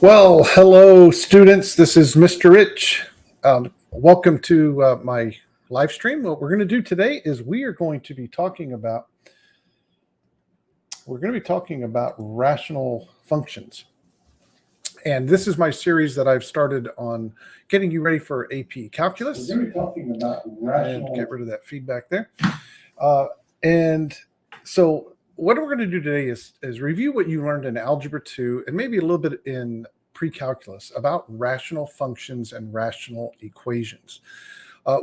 Well, hello, students. This is Mr. Rich. Welcome to my live stream. What we're going to do today is we are going to be talking about rational functions. And this is my series that I've started on getting you ready for AP Calculus. We're going to be talking about rational. And get rid of that feedback there. And so what we're going to do today is review what you learned in Algebra 2 and maybe a little bit in pre-calculus about rational functions and rational equations.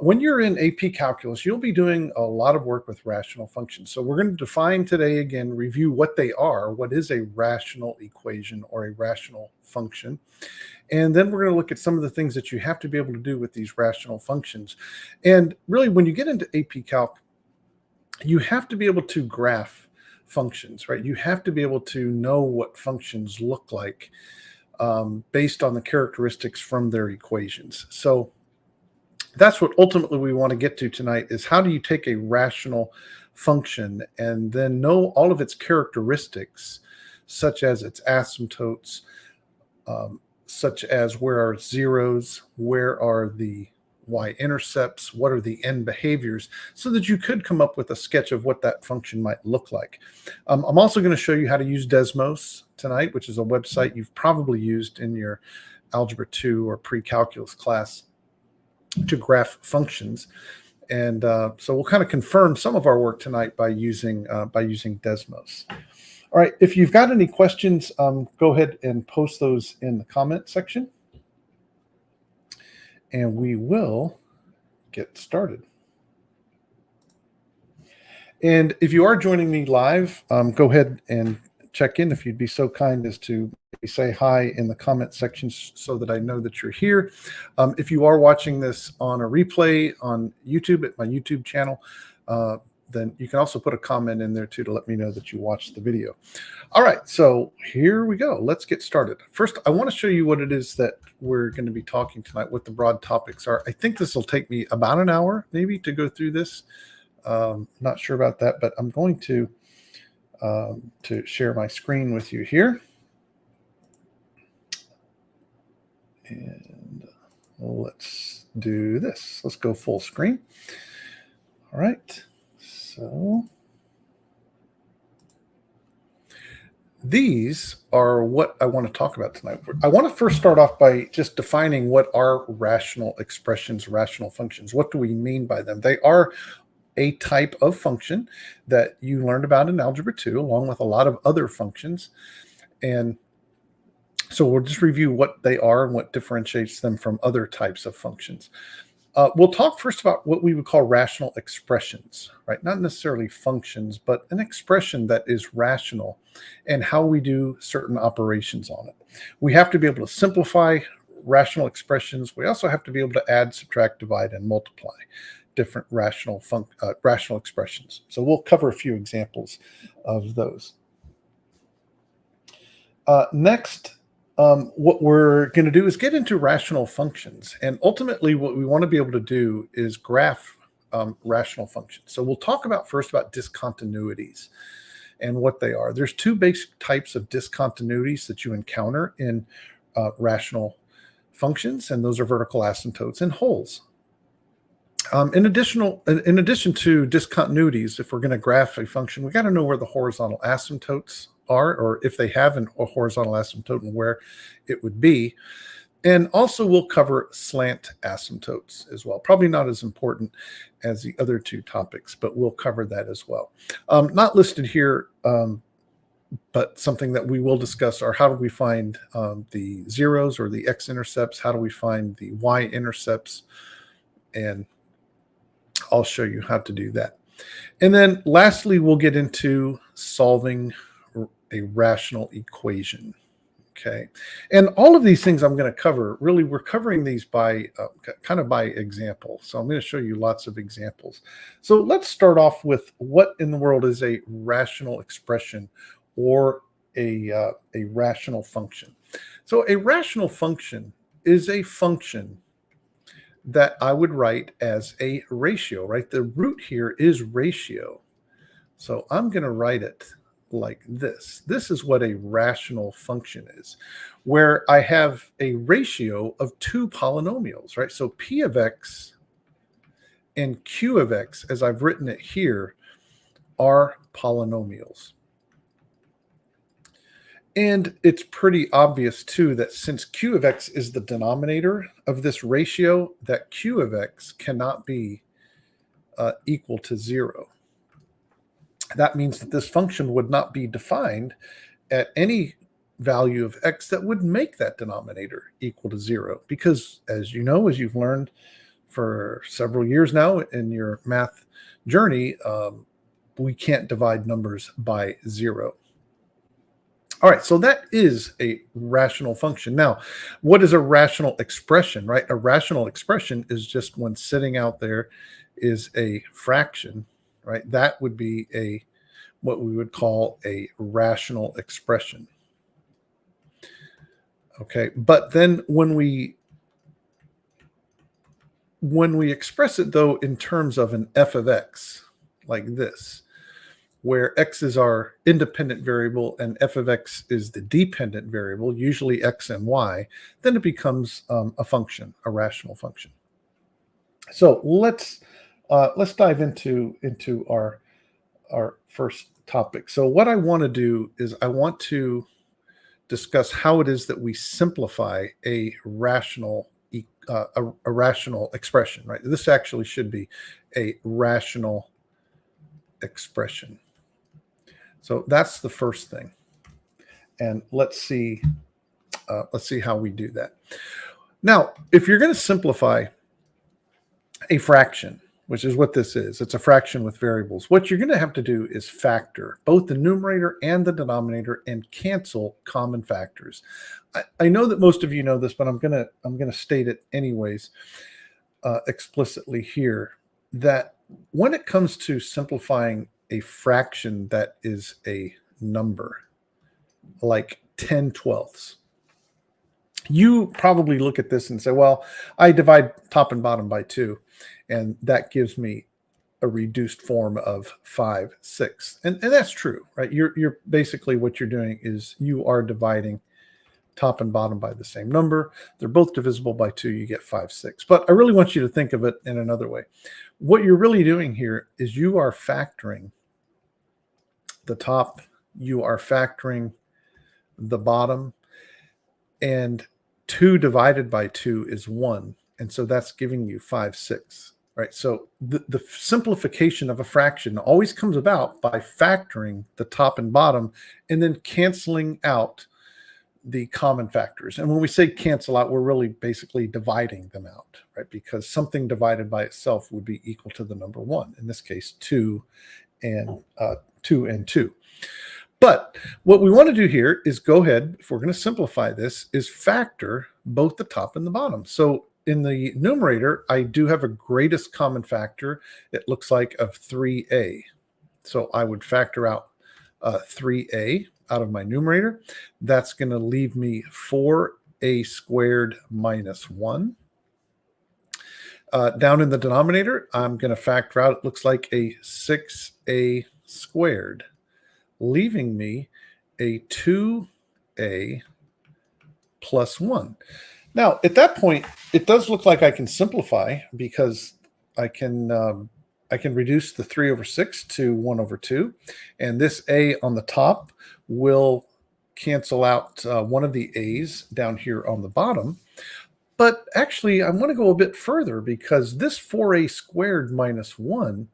When you're in AP Calculus, you'll be doing a lot of work with rational functions. So we're going to define today, again, review what they are, what is a rational equation or a rational function. And then we're going to look at some of the things that you have to be able to do with these rational functions. And really, when you get into AP Calc, you have to be able to graph functions, right? You have to be able to know what functions look like based on the characteristics from their equations. So that's what ultimately we want to get to tonight is how do you take a rational function and then know all of its characteristics, such as its asymptotes, such as where are zeros, where are the Y-intercepts, what are the end behaviors, so that you could come up with a sketch of what that function might look like. I'm also going to show you how to use Desmos tonight, which is a website you've probably used in your Algebra 2 or pre-calculus class to graph functions. And so we'll kind of confirm some of our work tonight by using Desmos. All right, if you've got any questions, go ahead and post those in the comment section. And we will get started. And if you are joining me live, go ahead and check in if you'd be so kind as to say hi in the comment section so that I know that you're here. If you are watching this on a replay on YouTube at my YouTube channel, then you can also put a comment in there too to let me know that you watched the video. All right, so here we go. Let's get started. First, I want to show you what it is that we're going to be talking tonight, what the broad topics are. I think this will take me about an hour maybe to go through this. Not sure about that, but I'm going to share my screen with you here. And let's do this. Let's go full screen. All right. So these are what I want to talk about tonight. I want to first start off by just defining what are rational expressions, rational functions. What do we mean by them? They are a type of function that you learned about in Algebra 2, along with a lot of other functions. And so we'll just review what they are and what differentiates them from other types of functions. We'll talk first about what we would call rational expressions, right? Not necessarily functions, but an expression that is rational and how we do certain operations on it. We have to be able to simplify rational expressions. We also have to be able to add, subtract, divide, and multiply different rational expressions. So we'll cover a few examples of those. Next, what we're going to do is get into rational functions. And ultimately, what we want to be able to do is graph rational functions. So we'll talk first about discontinuities and what they are. There's two basic types of discontinuities that you encounter in rational functions, and those are vertical asymptotes and holes. In addition to discontinuities, if we're going to graph a function, we got to know where the horizontal asymptotes are, or if they have a horizontal asymptote and where it would be. And also we'll cover slant asymptotes as well. Probably not as important as the other two topics, but we'll cover that as well. Not listed here, but something that we will discuss are how do we find the zeros or the X-Intercepts? How do we find the Y-Intercepts? And I'll show you how to do that. And then lastly, we'll get into solving a rational equation. Okay. And all of these things I'm going to cover, really, we're covering these by kind of by example. So I'm going to show you lots of examples. So let's start off with what in the world is a rational expression or a rational function. So a rational function is a function that I would write as a ratio, right? The root here is ratio. So I'm going to write it like this. This is what a rational function is, where I have a ratio of two polynomials, right? So P of X and Q of X, as I've written it here, are polynomials. And it's pretty obvious, too, that since Q of X is the denominator of this ratio, that Q of X cannot be equal to 0. That means that this function would not be defined at any value of X that would make that denominator equal to 0. Because, as you know, as you've learned for several years now in your math journey, we can't divide numbers by 0. All right, so that is a rational function. Now, what is a rational expression, right? A rational expression is just when sitting out there is a fraction, right? That would be what we would call a rational expression. Okay, but then when we express it, though, in terms of an f of x, like this, where x is our independent variable and f of x is the dependent variable, usually x and y, then it becomes a function, a rational function. So let's dive into our first topic. So what I want to do is I want to discuss how it is that we simplify a rational expression, right? This actually should be a rational expression. So that's the first thing. And let's see how we do that. Now, if you're going to simplify a fraction, which is what this is, it's a fraction with variables, what you're going to have to do is factor both the numerator and the denominator and cancel common factors. I know that most of you know this, but I'm going to state it anyways explicitly here, that when it comes to simplifying a fraction that is a number, like 10/12, you probably look at this and say, well, I divide top and bottom by 2, and that gives me a reduced form of 5/6. And that's true, right? You're basically, what you're doing is you are dividing top and bottom by the same number. They're both divisible by 2. You get 5/6. But I really want you to think of it in another way. What you're really doing here is you are factoring the top, you are factoring the bottom, and 2 divided by 2 is 1. And so that's giving you 5/6, right? So the simplification of a fraction always comes about by factoring the top and bottom and then canceling out the common factors. And when we say cancel out, we're really basically dividing them out, right? Because something divided by itself would be equal to the number 1. In this case, 2 and 2. But what we want to do here is go ahead, if we're going to simplify this, is factor both the top and the bottom. So in the numerator, I do have a greatest common factor, it looks like, of 3a. So I would factor out 3a out of my numerator. That's going to leave me 4a squared minus 1. Down in the denominator, I'm going to factor out, it looks like, a 6a squared, leaving me a 2a plus 1. Now, at that point, it does look like I can simplify, because I can reduce the 3/6 to 1/2, and this a on the top will cancel out one of the a's down here on the bottom. But actually, I want to go a bit further, because this 4a squared minus 1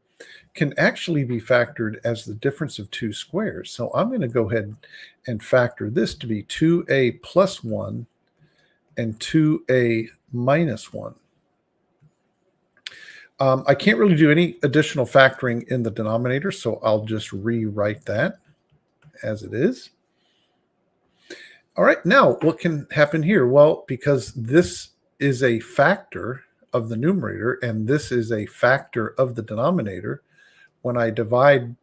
can actually be factored as the difference of 2 squares. So I'm going to go ahead and factor this to be 2a plus 1 and 2a minus 1. I can't really do any additional factoring in the denominator, so I'll just rewrite that as it is. All right, now what can happen here? Well, because this is a factor of the numerator and this is a factor of the denominator, when I divide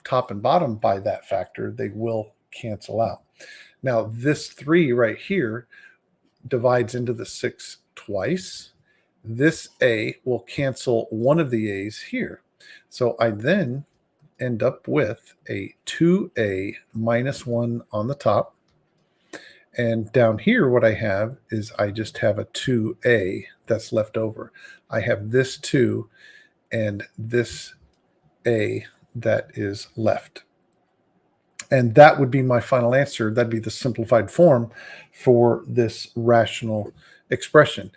top and bottom by that factor, they will cancel out. Now, this 3 right here divides into the 6 twice. This a will cancel one of the a's here. So I then end up with a 2a minus 1 on the top. And down here, what I have is I just have a 2a that's left over. I have this 2 and this a that is left. And that would be my final answer. That'd be the simplified form for this rational expression.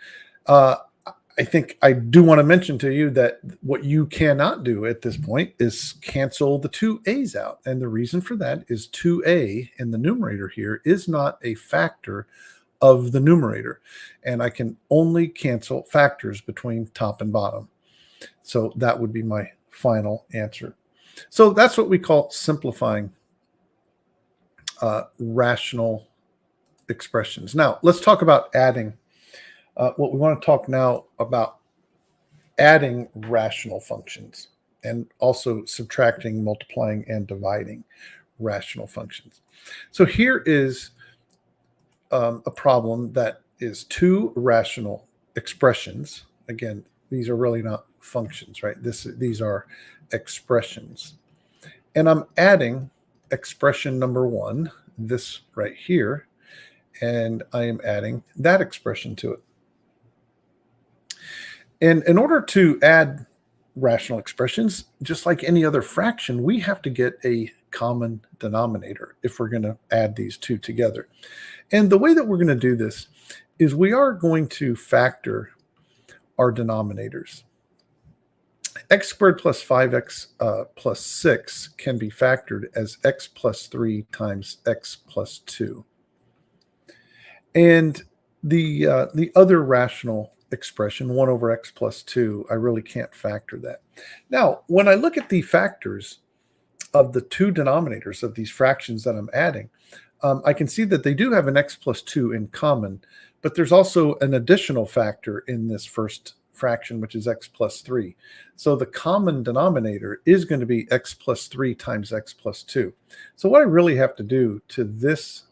I think I do want to mention to you that what you cannot do at this point is cancel the 2a's out. And the reason for that is 2a in the numerator here is not a factor of the numerator. And I can only cancel factors between top and bottom. So that would be my final answer. So that's what we call simplifying rational expressions. Now, let's talk about adding. What we want to talk now about adding rational functions and also subtracting, multiplying, and dividing rational functions. So here is a problem that is two rational expressions. Again, these are really not functions, right? These are expressions. And I'm adding expression number 1, this right here, and I am adding that expression to it. And in order to add rational expressions, just like any other fraction, we have to get a common denominator if we're going to add these two together. And the way that we're going to do this is we are going to factor our denominators. X squared plus 5x plus 6 can be factored as x plus 3 times x plus 2. And the other rational expression, 1 over x plus 2, I really can't factor that. Now, when I look at the factors of the two denominators of these fractions that I'm adding, I can see that they do have an x plus 2 in common, but there's also an additional factor in this first fraction, which is x plus 3. So the common denominator is going to be x plus 3 times x plus 2. So what I really have to do to this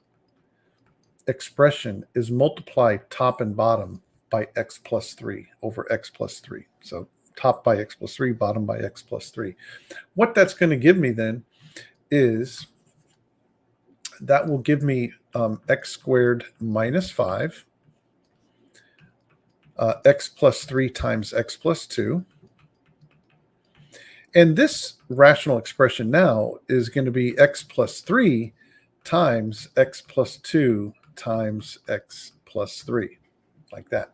expression is multiply top and bottom by x plus 3 over x plus 3. So top by x plus 3, bottom by x plus 3. What that's going to give me then is that will give me x squared minus 5, x plus 3 times x plus 2. And this rational expression now is going to be x plus 3 times x plus 2 times x plus 3, like that.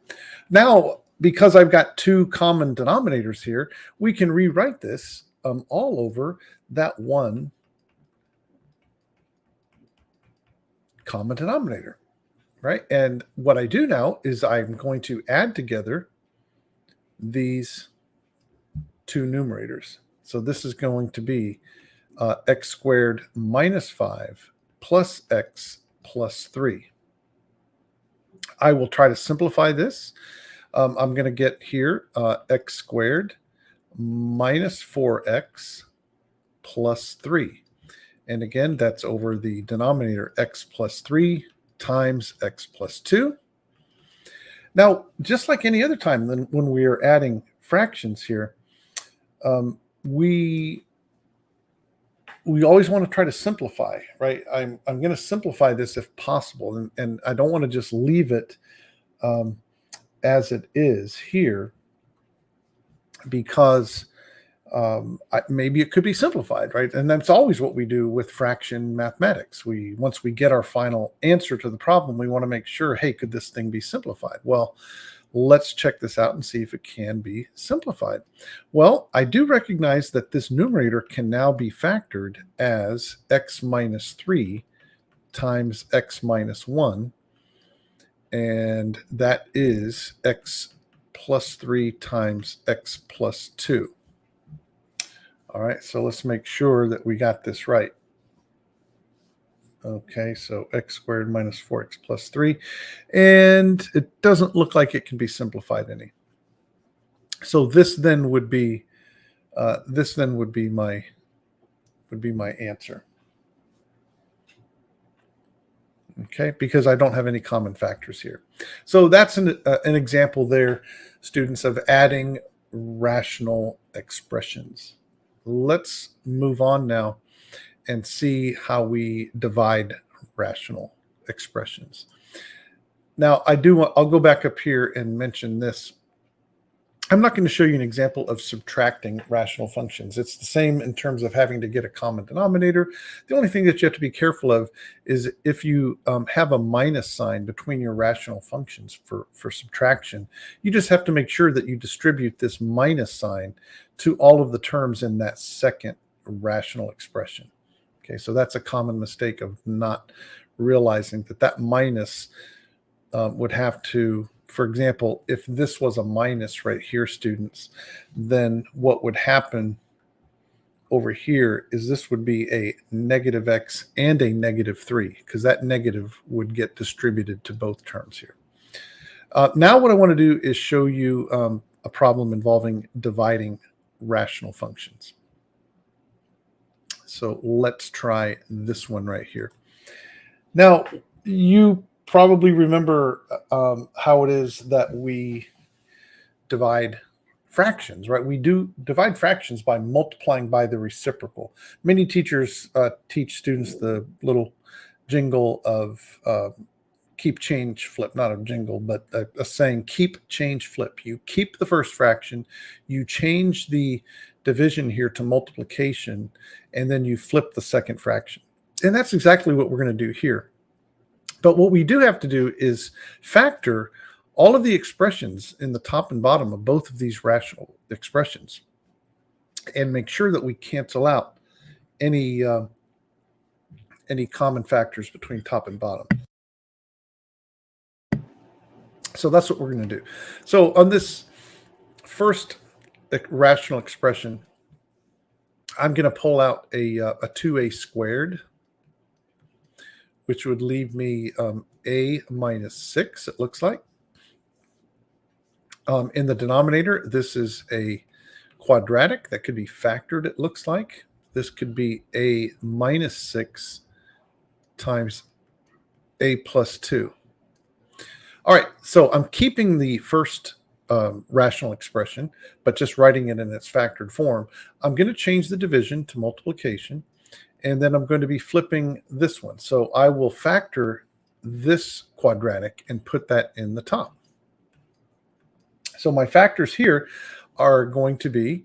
Now, because I've got two common denominators here, we can rewrite this all over that one common denominator, right? And what I do now is I'm going to add together these two numerators. So this is going to be x squared minus 5 plus x plus 3. I will try to simplify this. I'm going to get here x squared minus 4x plus 3. And again, that's over the denominator x plus 3 times x plus 2. Now, just like any other time when we are adding fractions here, we always want to try to simplify, right? I'm going to simplify this if possible, and I don't want to just leave it as it is here, because maybe it could be simplified, right? And that's always what we do with fraction mathematics. Once we get our final answer to the problem, we want to make sure, hey, could this thing be simplified? Well, let's check this out and see if it can be simplified. Well, I do recognize that this numerator can now be factored as x minus 3 times x minus 1, and that is x plus 3 times x plus 2. All right, so let's make sure that we got this right. Okay, so x squared minus 4x plus 3, and it doesn't look like it can be simplified any. So this then would be my answer. Okay, because I don't have any common factors here. So that's an example there, students, of adding rational expressions. let's move on now and see how we divide rational expressions. Now, I'll go back up here and mention this. I'm not going to show you an example of subtracting rational functions. It's the same in terms of having to get a common denominator. The only thing that you have to be careful of is if you have a minus sign between your rational functions for subtraction, you just have to make sure that you distribute this minus sign to all of the terms in that second rational expression. Okay, so that's a common mistake of not realizing that minus would have to, for example, if this was a minus right here, students, then what would happen over here is this would be a negative x and a negative 3, because that negative would get distributed to both terms here. Now what I want to do is show you a problem involving dividing rational functions. So let's try this one right here. Now, you probably remember how it is that we divide fractions, right? We do divide fractions by multiplying by the reciprocal. Many teachers teach students the little jingle of keep, change, flip, not a jingle, but a saying, keep, change, flip. You keep the first fraction, you change the division here to multiplication, and then you flip the second fraction. And that's exactly what we're going to do here. But what we do have to do is factor all of the expressions in the top and bottom of both of these rational expressions and make sure that we cancel out any common factors between top and bottom. So that's what we're going to do. So on this first rational expression, I'm going to pull out a 2a squared, which would leave me a minus 6, it looks like. In the denominator, this is a quadratic that could be factored, it looks like. This could be a minus 6 times a plus 2. All right, so I'm keeping the first rational expression, but just writing it in its factored form. I'm going to change the division to multiplication, and then I'm going to be flipping this one. So I will factor this quadratic and put that in the top. So my factors here are going to be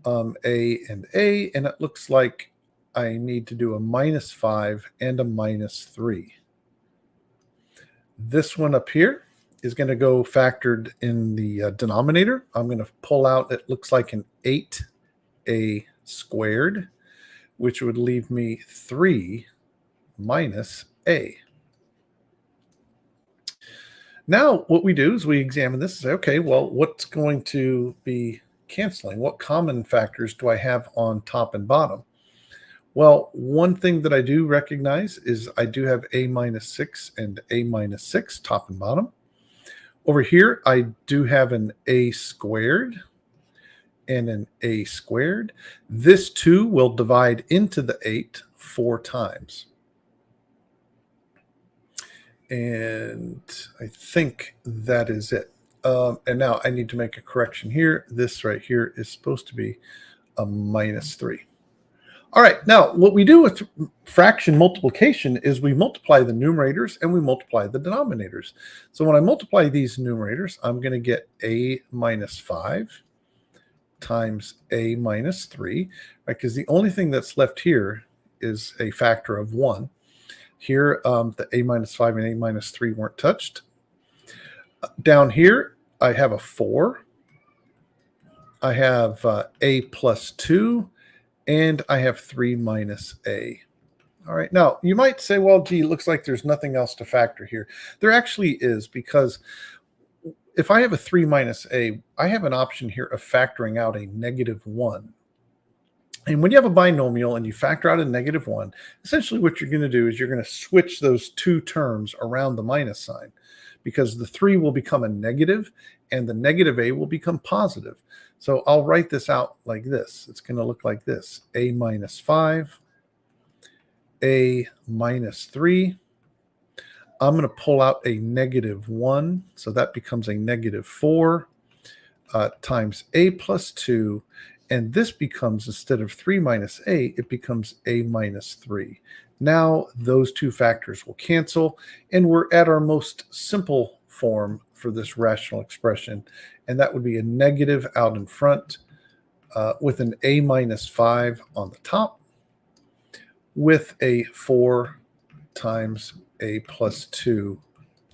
a, and it looks like I need to do a minus 5 and a minus 3. This one up here is going to go factored in the denominator. I'm going to pull out, it looks like an 8a squared, which would leave me 3 minus a. Now, what we do is we examine this and say, okay, well, what's going to be canceling? What common factors do I have on top and bottom? Well, one thing that I do recognize is I do have a minus 6 and a minus 6 top and bottom. Over here, I do have an a squared and an a squared. This 2 will divide into the 8 4 times. And I think that is it. And now I need to make a correction here. This right here is supposed to be a minus 3. All right, now what we do with fraction multiplication is we multiply the numerators and we multiply the denominators. So when I multiply these numerators, I'm going to get a minus 5 times a minus 3, right? Because the only thing that's left here is a factor of 1. Here, the a minus 5 and a minus 3 weren't touched. Down here, I have a 4. I have a plus 2, and I have 3 minus a. All right, now you might say, well, gee, it looks like there's nothing else to factor here. There actually is, because if I have a 3 minus a, I have an option here of factoring out a negative 1. And when you have a binomial and you factor out a negative 1, essentially what you're going to do is you're going to switch those two terms around the minus sign, because the 3 will become a negative and the negative a will become positive. So I'll write this out like this. It's going to look like this: a minus 5, a minus 3. I'm going to pull out a negative 1, so that becomes a negative 4 times a plus 2. And this becomes, instead of 3 minus a, it becomes a minus 3. Now those two factors will cancel, and we're at our most simple form for this rational expression, and that would be a negative out in front with an a minus 5 on the top with a 4 times a plus 2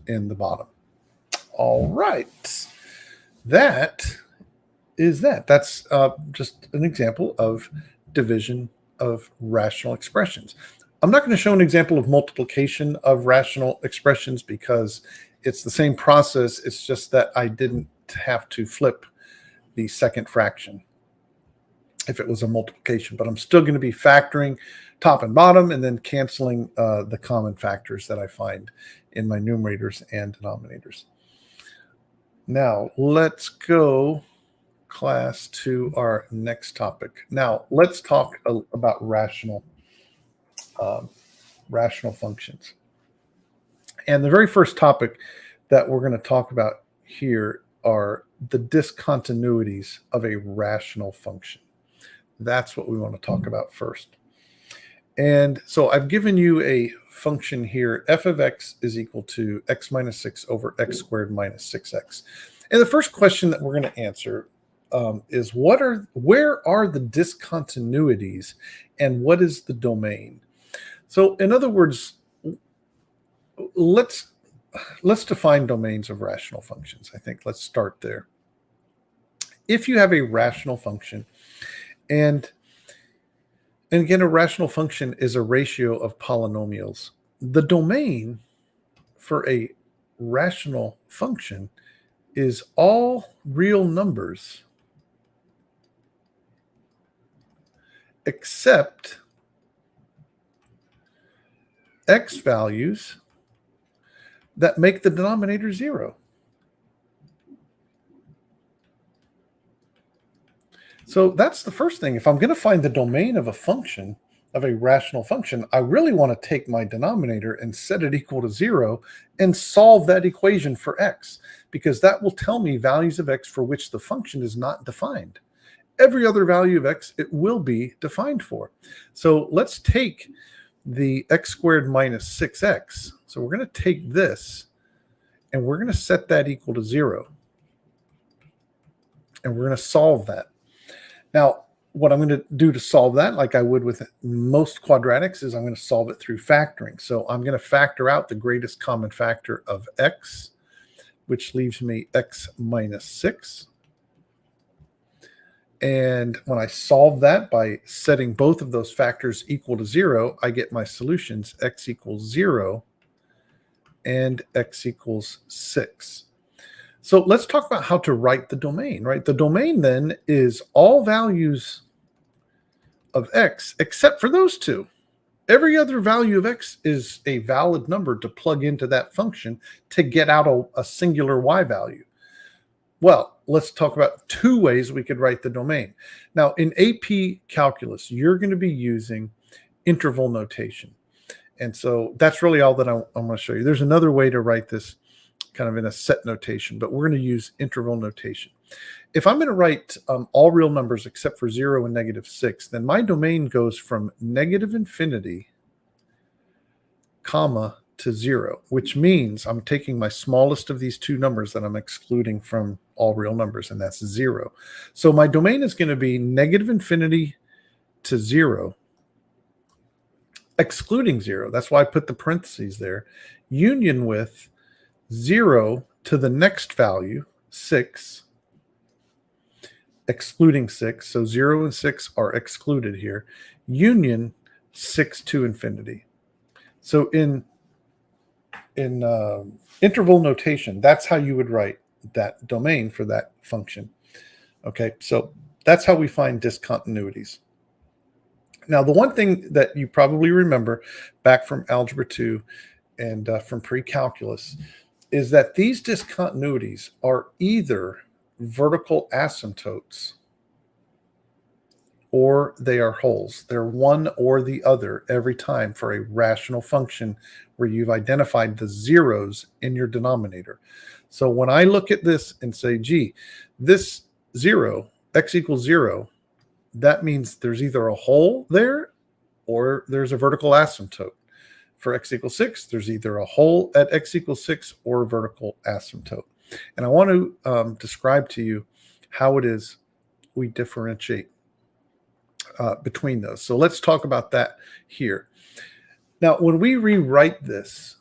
in the bottom. All right. That is that. That's just an example of division of rational expressions. I'm not going to show an example of multiplication of rational expressions because it's the same process. It's just that I didn't have to flip the second fraction if it was a multiplication, but I'm still going to be factoring top and bottom and then canceling the common factors that I find in my numerators and denominators. Now let's go, class, to our next topic. Now let's talk about rational functions. And the very first topic that we're going to talk about here are the discontinuities of a rational function. That's what we want to talk about first. And so I've given you a function here, f of x is equal to x minus 6 over x squared minus 6x. And the first question that we're going to answer is where are the discontinuities and what is the domain? So in other words, let's define domains of rational functions. I think let's start there. If you have a rational function, and again, a rational function is a ratio of polynomials. The domain for a rational function is all real numbers except x values that make the denominator 0. So that's the first thing. If I'm going to find the domain of a function, of a rational function, I really want to take my denominator and set it equal to 0 and solve that equation for x, because that will tell me values of x for which the function is not defined. Every other value of x, it will be defined for. So let's take the x squared minus 6x. So we're going to take this and we're going to set that equal to 0. And we're going to solve that. Now, what I'm going to do to solve that, like I would with most quadratics, is I'm going to solve it through factoring. So I'm going to factor out the greatest common factor of x, which leaves me x minus 6. And when I solve that by setting both of those factors equal to 0, I get my solutions x equals 0 and x equals 6. So let's talk about how to write the domain, right? The domain then is all values of x except for those two. Every other value of x is a valid number to plug into that function to get out a singular y value. Well, let's talk about two ways we could write the domain. Now, in AP Calculus, you're going to be using interval notation. And so that's really all that I'm going to show you. There's another way to write this kind of in a set notation, but we're going to use interval notation. If I'm going to write all real numbers except for 0 and -6, then my domain goes from -infinity, comma, to 0, which means I'm taking my smallest of these two numbers that I'm excluding from all real numbers, and that's 0. So my domain is going to be -infinity to 0, excluding 0. That's why I put the parentheses there, union with 0 to the next value, 6, excluding 6. So 0 and 6 are excluded here. Union 6 to infinity. So in interval notation, that's how you would write that domain for that function. Okay, so that's how we find discontinuities. Now, the one thing that you probably remember back from Algebra 2 and from pre-calculus is that these discontinuities are either vertical asymptotes or they are wholes. They're one or the other every time for a rational function where you've identified the zeros in your denominator. So when I look at this and say, gee, this 0, x equals 0, that means there's either a hole there or there's a vertical asymptote. For x equals 6, there's either a hole at x equals 6 or a vertical asymptote. And I want to describe to you how it is we differentiate between those. So let's talk about that here. Now, when we rewrite this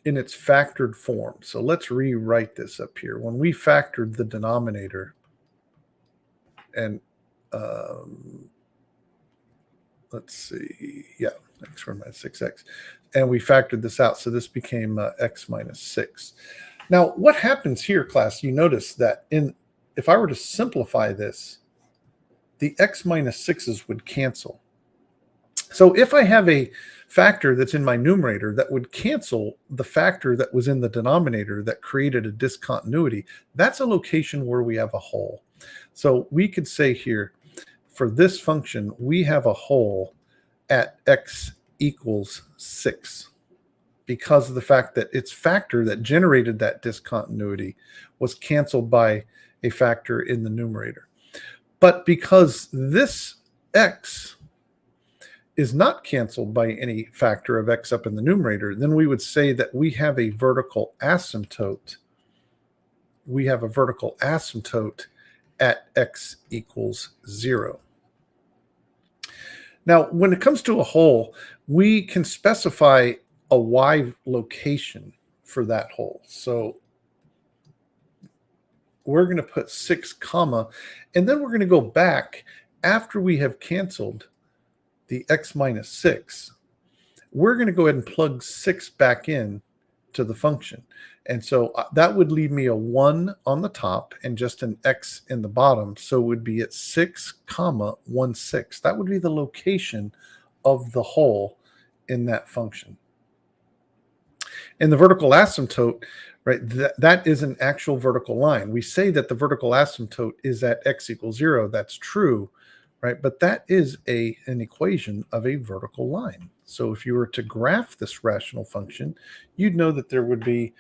in its factored form, so let's rewrite this up here. When we factored the denominator, and let's see, yeah, x squared minus 6x, and we factored this out, so this became x minus 6. Now, what happens here, class? You notice that if I were to simplify this, the x minus 6's would cancel. So if I have a factor that's in my numerator that would cancel the factor that was in the denominator that created a discontinuity, that's a location where we have a hole. So we could say here, for this function, we have a hole at x equals 6 because of the fact that its factor that generated that discontinuity was canceled by a factor in the numerator. But because this x is not canceled by any factor of x up in the numerator, then we would say that we have a vertical asymptote. We have a vertical asymptote at x equals 0. Now, when it comes to a hole, we can specify a y location for that hole. So we're going to put 6 comma, and then we're going to go back after we have canceled the x minus 6. We're going to go ahead and plug 6 back in to the function. And so that would leave me a 1 on the top and just an x in the bottom. So it would be at 6 comma 1 6. That would be the location of the hole in that function. In the vertical asymptote, right, that is an actual vertical line. We say that the vertical asymptote is at x equals 0. That's true, right? But that is an equation of a vertical line. So if you were to graph this rational function, you'd know that there would be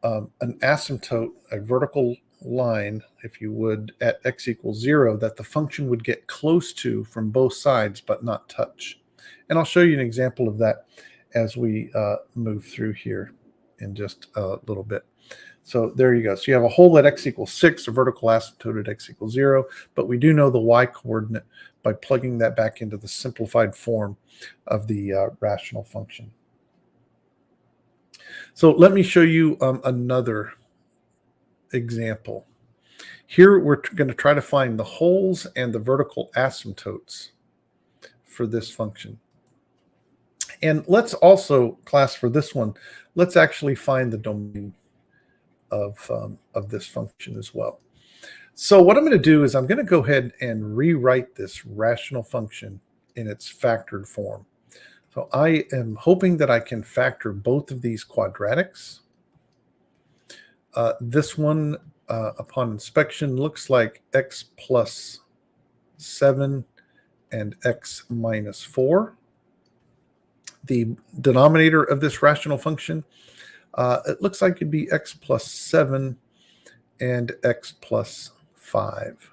an asymptote, a vertical line, if you would, at x equals 0 that the function would get close to from both sides but not touch. And I'll show you an example of that as we move through here in just a little bit. So there you go. So you have a hole at x equals 6, a vertical asymptote at x equals 0, but we do know the y-coordinate by plugging that back into the simplified form of the rational function. So let me show you another example. Here we're going to try to find the holes and the vertical asymptotes for this function. And let's also, class, for this one, let's actually find the domain of this function as well. So what I'm going to do is I'm going to go ahead and rewrite this rational function in its factored form. So I am hoping that I can factor both of these quadratics. This one, upon inspection, looks like x plus 7 and x minus 4. The denominator of this rational function, it looks like it'd be x plus 7 and x plus 5.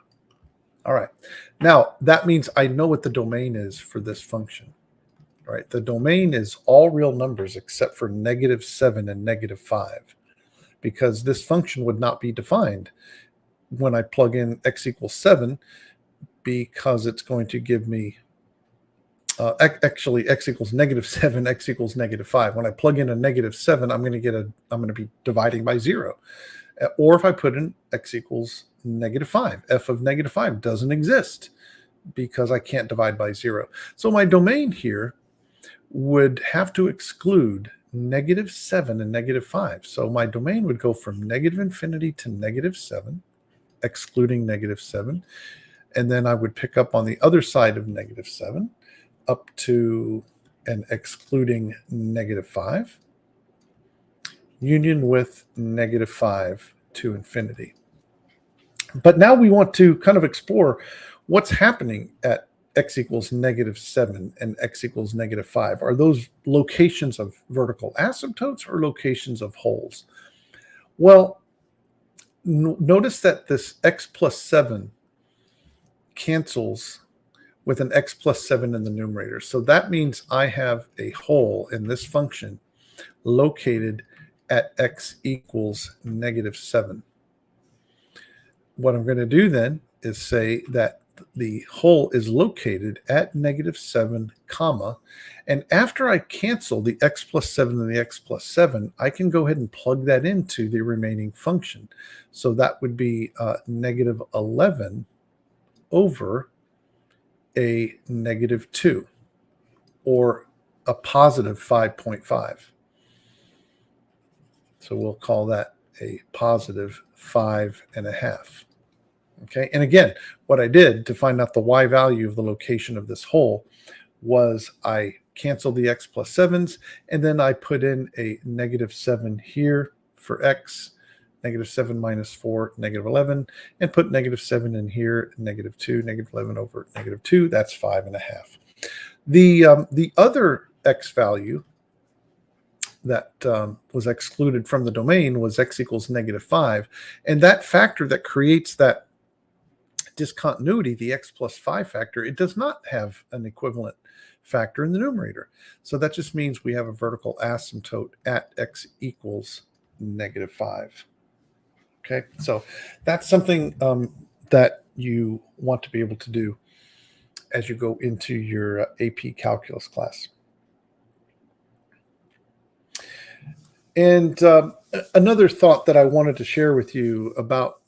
All right. Now, that means I know what the domain is for this function. All right. The domain is all real numbers except for -7 and -5, because this function would not be defined when I plug in x equals 7, because it's going to give me actually x equals -7, x equals -5. When I plug in a -7, I'm going to be dividing by 0. Or if I put in x equals -5, f of -5 doesn't exist because I can't divide by 0. So my domain here would have to exclude -7 and -5. So my domain would go from -infinity to -7, excluding -7. And then I would pick up on the other side of -7 up to and excluding -5, union with -5 to infinity. But now we want to kind of explore what's happening at x equals -7 and x equals -5. Are those locations of vertical asymptotes or locations of holes? Well, notice that this x plus 7 cancels with an x plus 7 in the numerator. So that means I have a hole in this function located at x equals -7. What I'm going to do then is say that the hole is located at -7, comma, and after I cancel the x plus 7 and the x plus 7, I can go ahead and plug that into the remaining function. So that would be -11 over a -2, or a positive 5.5. So we'll call that a positive 5.5. Okay, and again, what I did to find out the y value of the location of this hole was I canceled the x plus 7s, and then I put in a -7 here for x, -7 minus 4, -11, and put -7 in here, -2, -11 over -2, that's 5.5. The other x value that was excluded from the domain was x equals -5, and that factor that creates that discontinuity, the x plus 5 factor, it does not have an equivalent factor in the numerator. So that just means we have a vertical asymptote at x equals -5. Okay, so that's something that you want to be able to do as you go into your AP Calculus class. And another thought that I wanted to share with you about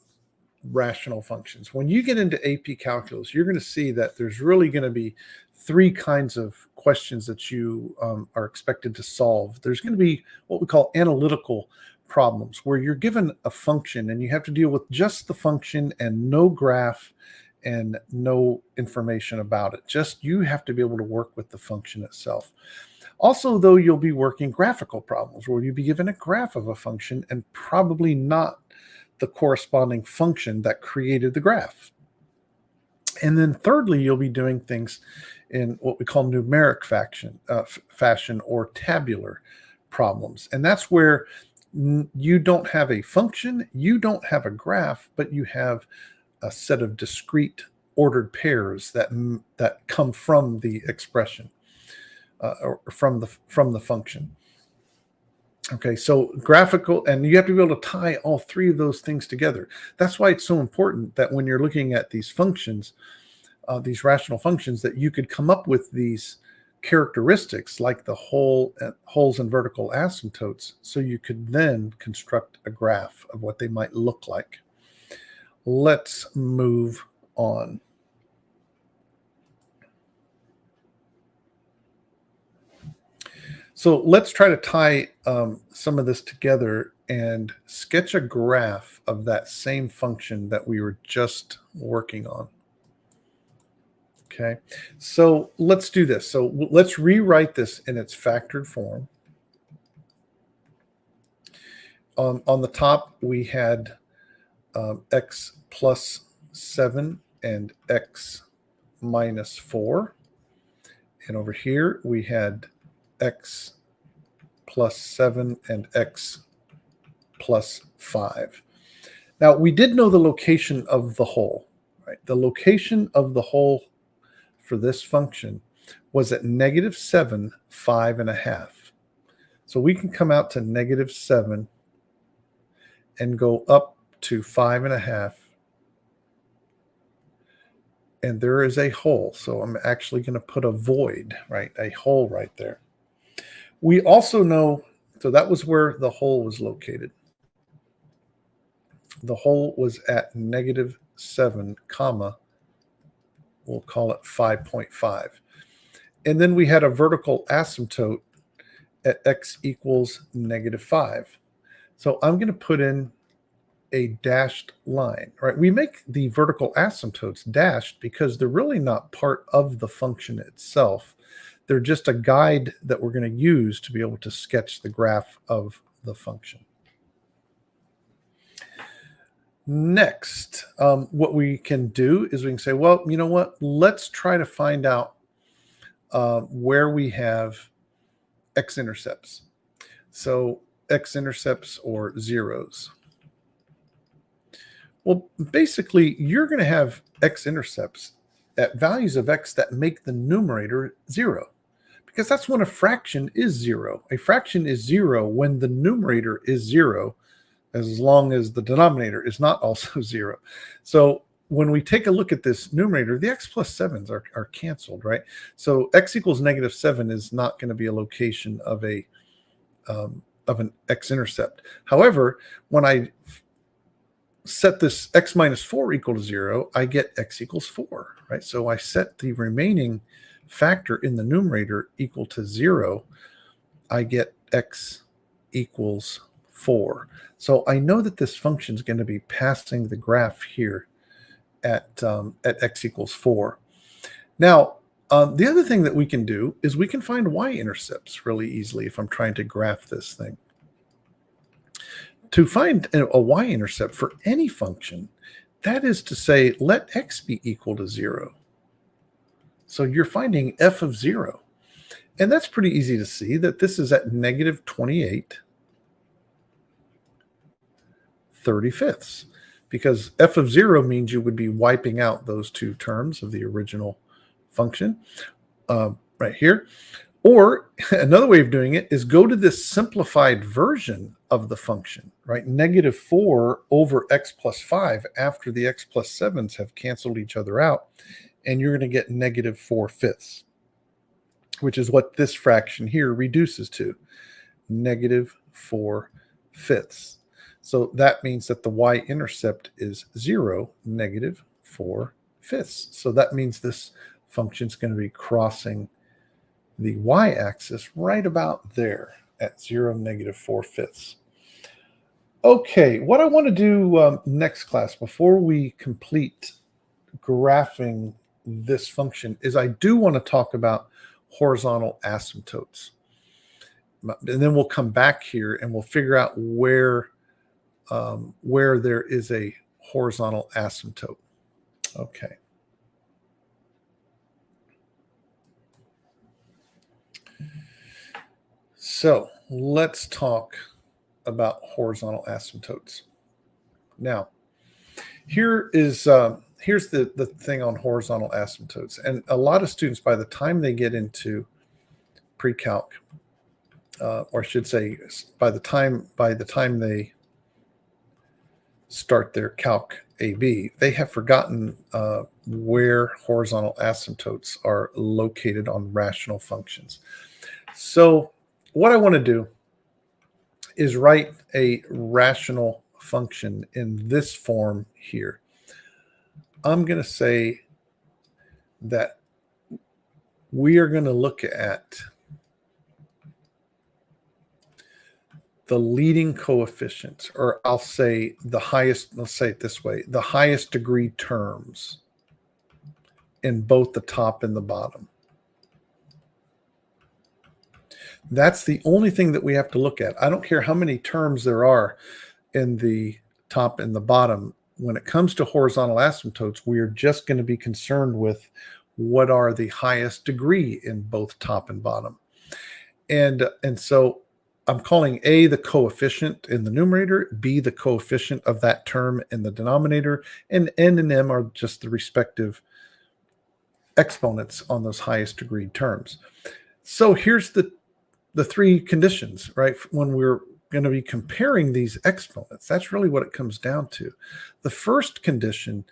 rational functions. When you get into AP Calculus, you're going to see that there's really going to be three kinds of questions that you are expected to solve. There's going to be what we call analytical problems, where you're given a function and you have to deal with just the function and no graph and no information about it. Just you have to be able to work with the function itself. Also, though, you'll be working graphical problems where you'll be given a graph of a function and probably not the corresponding function that created the graph. And then thirdly, you'll be doing things in what we call numeric fashion or tabular problems. And that's where you don't have a function, you don't have a graph, but you have a set of discrete ordered pairs that come from the expression or from the function. Okay, so graphical, and you have to be able to tie all three of those things together. That's why it's so important that when you're looking at these functions, these rational functions, that you could come up with these characteristics like the holes and vertical asymptotes, so you could then construct a graph of what they might look like. Let's move on. So let's try to tie some of this together and sketch a graph of that same function that we were just working on. Okay, so let's do this. So let's rewrite this in its factored form. On the top, we had x plus 7 and x minus 4. And over here, we had x plus 7 and x plus 5. Now, we did know the location of the hole, right? The location of the hole for this function was at -7, 5.5. So we can come out to -7 and go up to 5.5. And there is a hole. So I'm actually going to put a void, right? A hole right there. We also know, so that was where the hole was located. The hole was at -7, comma, we'll call it 5.5. And then we had a vertical asymptote at x equals -5. So I'm going to put in a dashed line, right? We make the vertical asymptotes dashed because they're really not part of the function itself. They're just a guide that we're going to use to be able to sketch the graph of the function. Next, what we can do is we can say, well, you know what? Let's try to find out where we have X-intercepts. So X-intercepts or zeros. Well, basically, you're going to have X-intercepts at values of x that make the numerator 0. Because that's when a fraction is 0. A fraction is 0 when the numerator is 0, as long as the denominator is not also 0. So when we take a look at this numerator, the x plus 7s are canceled, right? So x equals -7 is not going to be a location of an x-intercept. However, when I set this x minus 4 equal to 0, I get x equals 4, right? So I set the remaining factor in the numerator equal to 0. I get x equals 4. So I know that this function is going to be passing the graph here at x equals 4. Now, the other thing that we can do is we can find y-intercepts really easily if I'm trying to graph this thing. To find a y-intercept for any function, that is to say, let x be equal to 0. So you're finding f of 0. And that's pretty easy to see that this is at -28/35, because f of 0 means you would be wiping out those two terms of the original function right here. Or another way of doing it is go to this simplified version of the function, right? -4 over x plus 5 after the x plus 7s have canceled each other out, and you're going to get -4/5, which is what this fraction here reduces to, -4/5. So that means that the y-intercept is 0, -4/5. So that means this function is going to be crossing the y-axis right about there at 0, -4/5. Okay, what I want to do next class, before we complete graphing this function, is I do want to talk about horizontal asymptotes. And then we'll come back here and we'll figure out where there is a horizontal asymptote. Okay. So let's talk about horizontal asymptotes. Now, here's the thing on horizontal asymptotes. And a lot of students, by the time they get into precalc, or I should say, by the time they start their Calc AB, they have forgotten where horizontal asymptotes are located on rational functions. So what I want to do is write a rational function in this form here. I'm going to say that we are going to look at the leading coefficients, or I'll say the highest, let's say it this way, the highest degree terms in both the top and the bottom. That's the only thing that we have to look at. I don't care how many terms there are in the top and the bottom. When it comes to horizontal asymptotes, we are just going to be concerned with what are the highest degree in both top and bottom. And so I'm calling A the coefficient in the numerator, B the coefficient of that term in the denominator, and N and M are just the respective exponents on those highest degree terms. So here's the three conditions, right? When we're going to be comparing these exponents, that's really what it comes down to. The first condition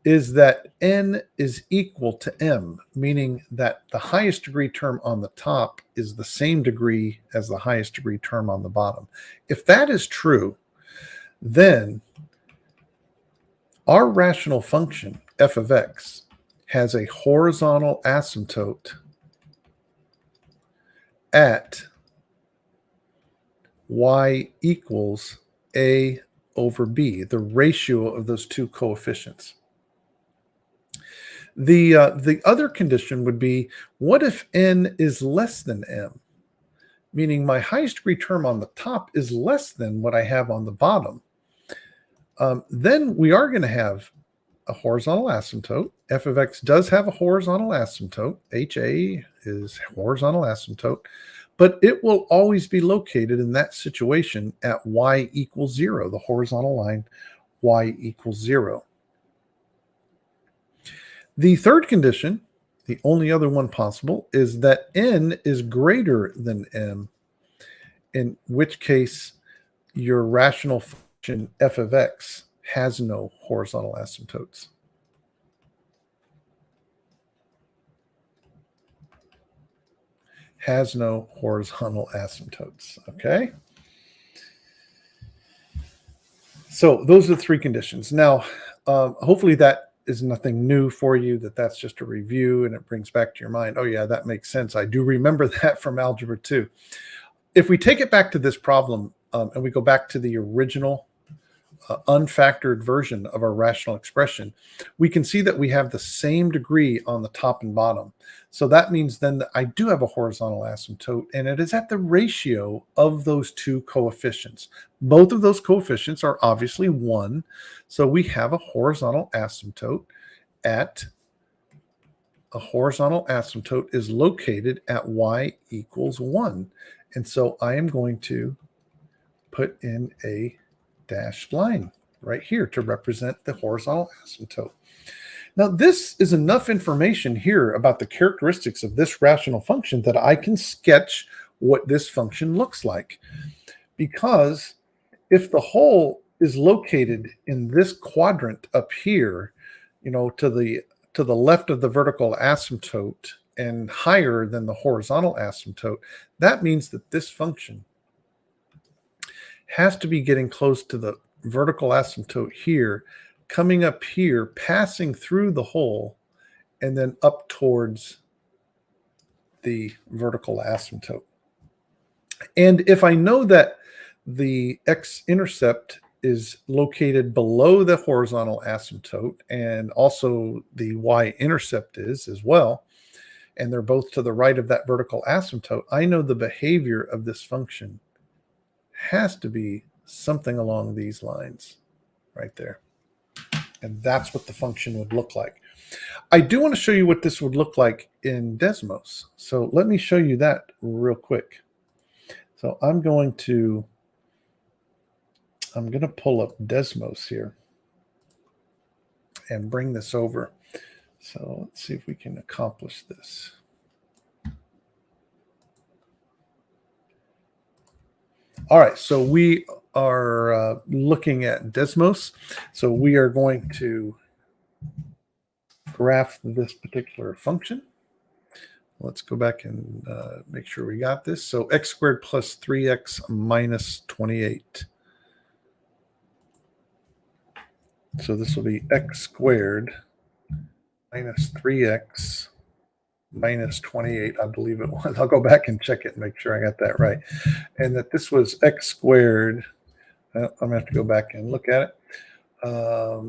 is that n is equal to m, meaning that the highest degree term on the top is the same degree as the highest degree term on the bottom. If that is true, then our rational function, f of x, has a horizontal asymptote at y equals a over b, the ratio of those two coefficients. The other condition would be, what if n is less than m? Meaning my highest degree term on the top is less than what I have on the bottom. Then we are going to have a horizontal asymptote. F of x does have a horizontal asymptote. HA is horizontal asymptote, but it will always be located in that situation at y equals 0, the horizontal line y equals 0. The third condition, the only other one possible, is that n is greater than m, in which case your rational function f of x has no horizontal asymptotes. Has no horizontal asymptotes, okay? So those are the three conditions. Now, hopefully that is nothing new for you, that's just a review and it brings back to your mind, oh yeah, that makes sense. I do remember that from Algebra 2. If we take it back to this problem and we go back to the original unfactored version of our rational expression, we can see that we have the same degree on the top and bottom. So that means then that I do have a horizontal asymptote, and it is at the ratio of those two coefficients. Both of those coefficients are obviously 1. So we have a horizontal asymptote is located at y equals 1. And so I am going to put in a dashed line right here to represent the horizontal asymptote. Now, this is enough information here about the characteristics of this rational function that I can sketch what this function looks like. Because if the hole is located in this quadrant up here, you know, to the left of the vertical asymptote and higher than the horizontal asymptote, that means that this function has to be getting close to the vertical asymptote here, coming up here, passing through the hole, and then up towards the vertical asymptote. And if I know that the X-intercept is located below the horizontal asymptote, and also the Y-intercept is as well, and they're both to the right of that vertical asymptote, I know the behavior of this function has to be something along these lines right there. And that's what the function would look like. I do want to show you what this would look like in Desmos. So let me show you that real quick. So I'm going to pull up Desmos here and bring this over. So let's see if we can accomplish this. All right, so we are looking at Desmos. So we are going to graph this particular function. Let's go back and make sure we got this. So x squared plus 3x minus 28. So this will be x squared minus 3x minus 28, I believe it was. I'll go back and check it and make sure I got that right. And that this was x squared. I'm going to have to go back and look at it.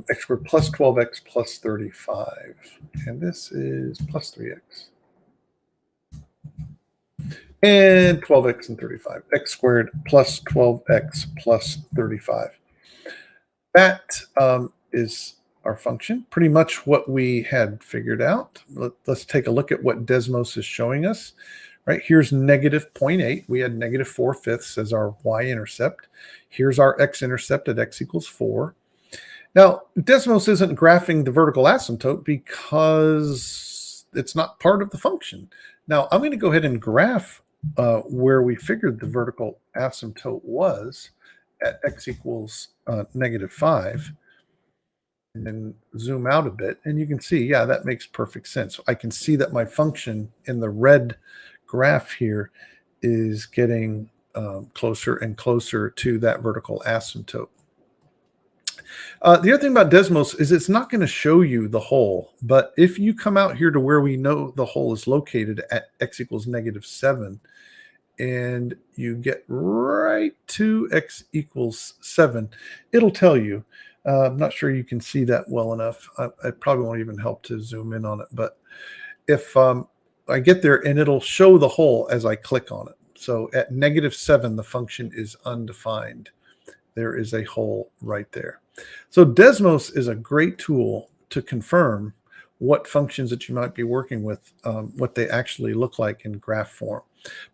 X squared plus 12x plus 35. And this is plus 3x. And 12x and 35. X squared plus 12x plus 35. That is our function, pretty much what we had figured out. Let's take a look at what Desmos is showing us. Right, here's negative 0.8. We had negative 4/5 as our y-intercept. Here's our x-intercept at x equals 4. Now, Desmos isn't graphing the vertical asymptote because it's not part of the function. Now, I'm going to go ahead and graph where we figured the vertical asymptote was at x equals negative 5. And then zoom out a bit, and you can see, yeah, that makes perfect sense. I can see that my function in the red graph here is getting closer and closer to that vertical asymptote. The other thing about Desmos is it's not going to show you the hole, but if you come out here to where we know the hole is located at x equals negative 7, and you get right to x equals 7, it'll tell you. I'm not sure you can see that well enough. I probably won't even help to zoom in on it. But if I get there, and it'll show the hole as I click on it. So at negative 7, the function is undefined. There is a hole right there. So Desmos is a great tool to confirm what functions that you might be working with, what they actually look like in graph form.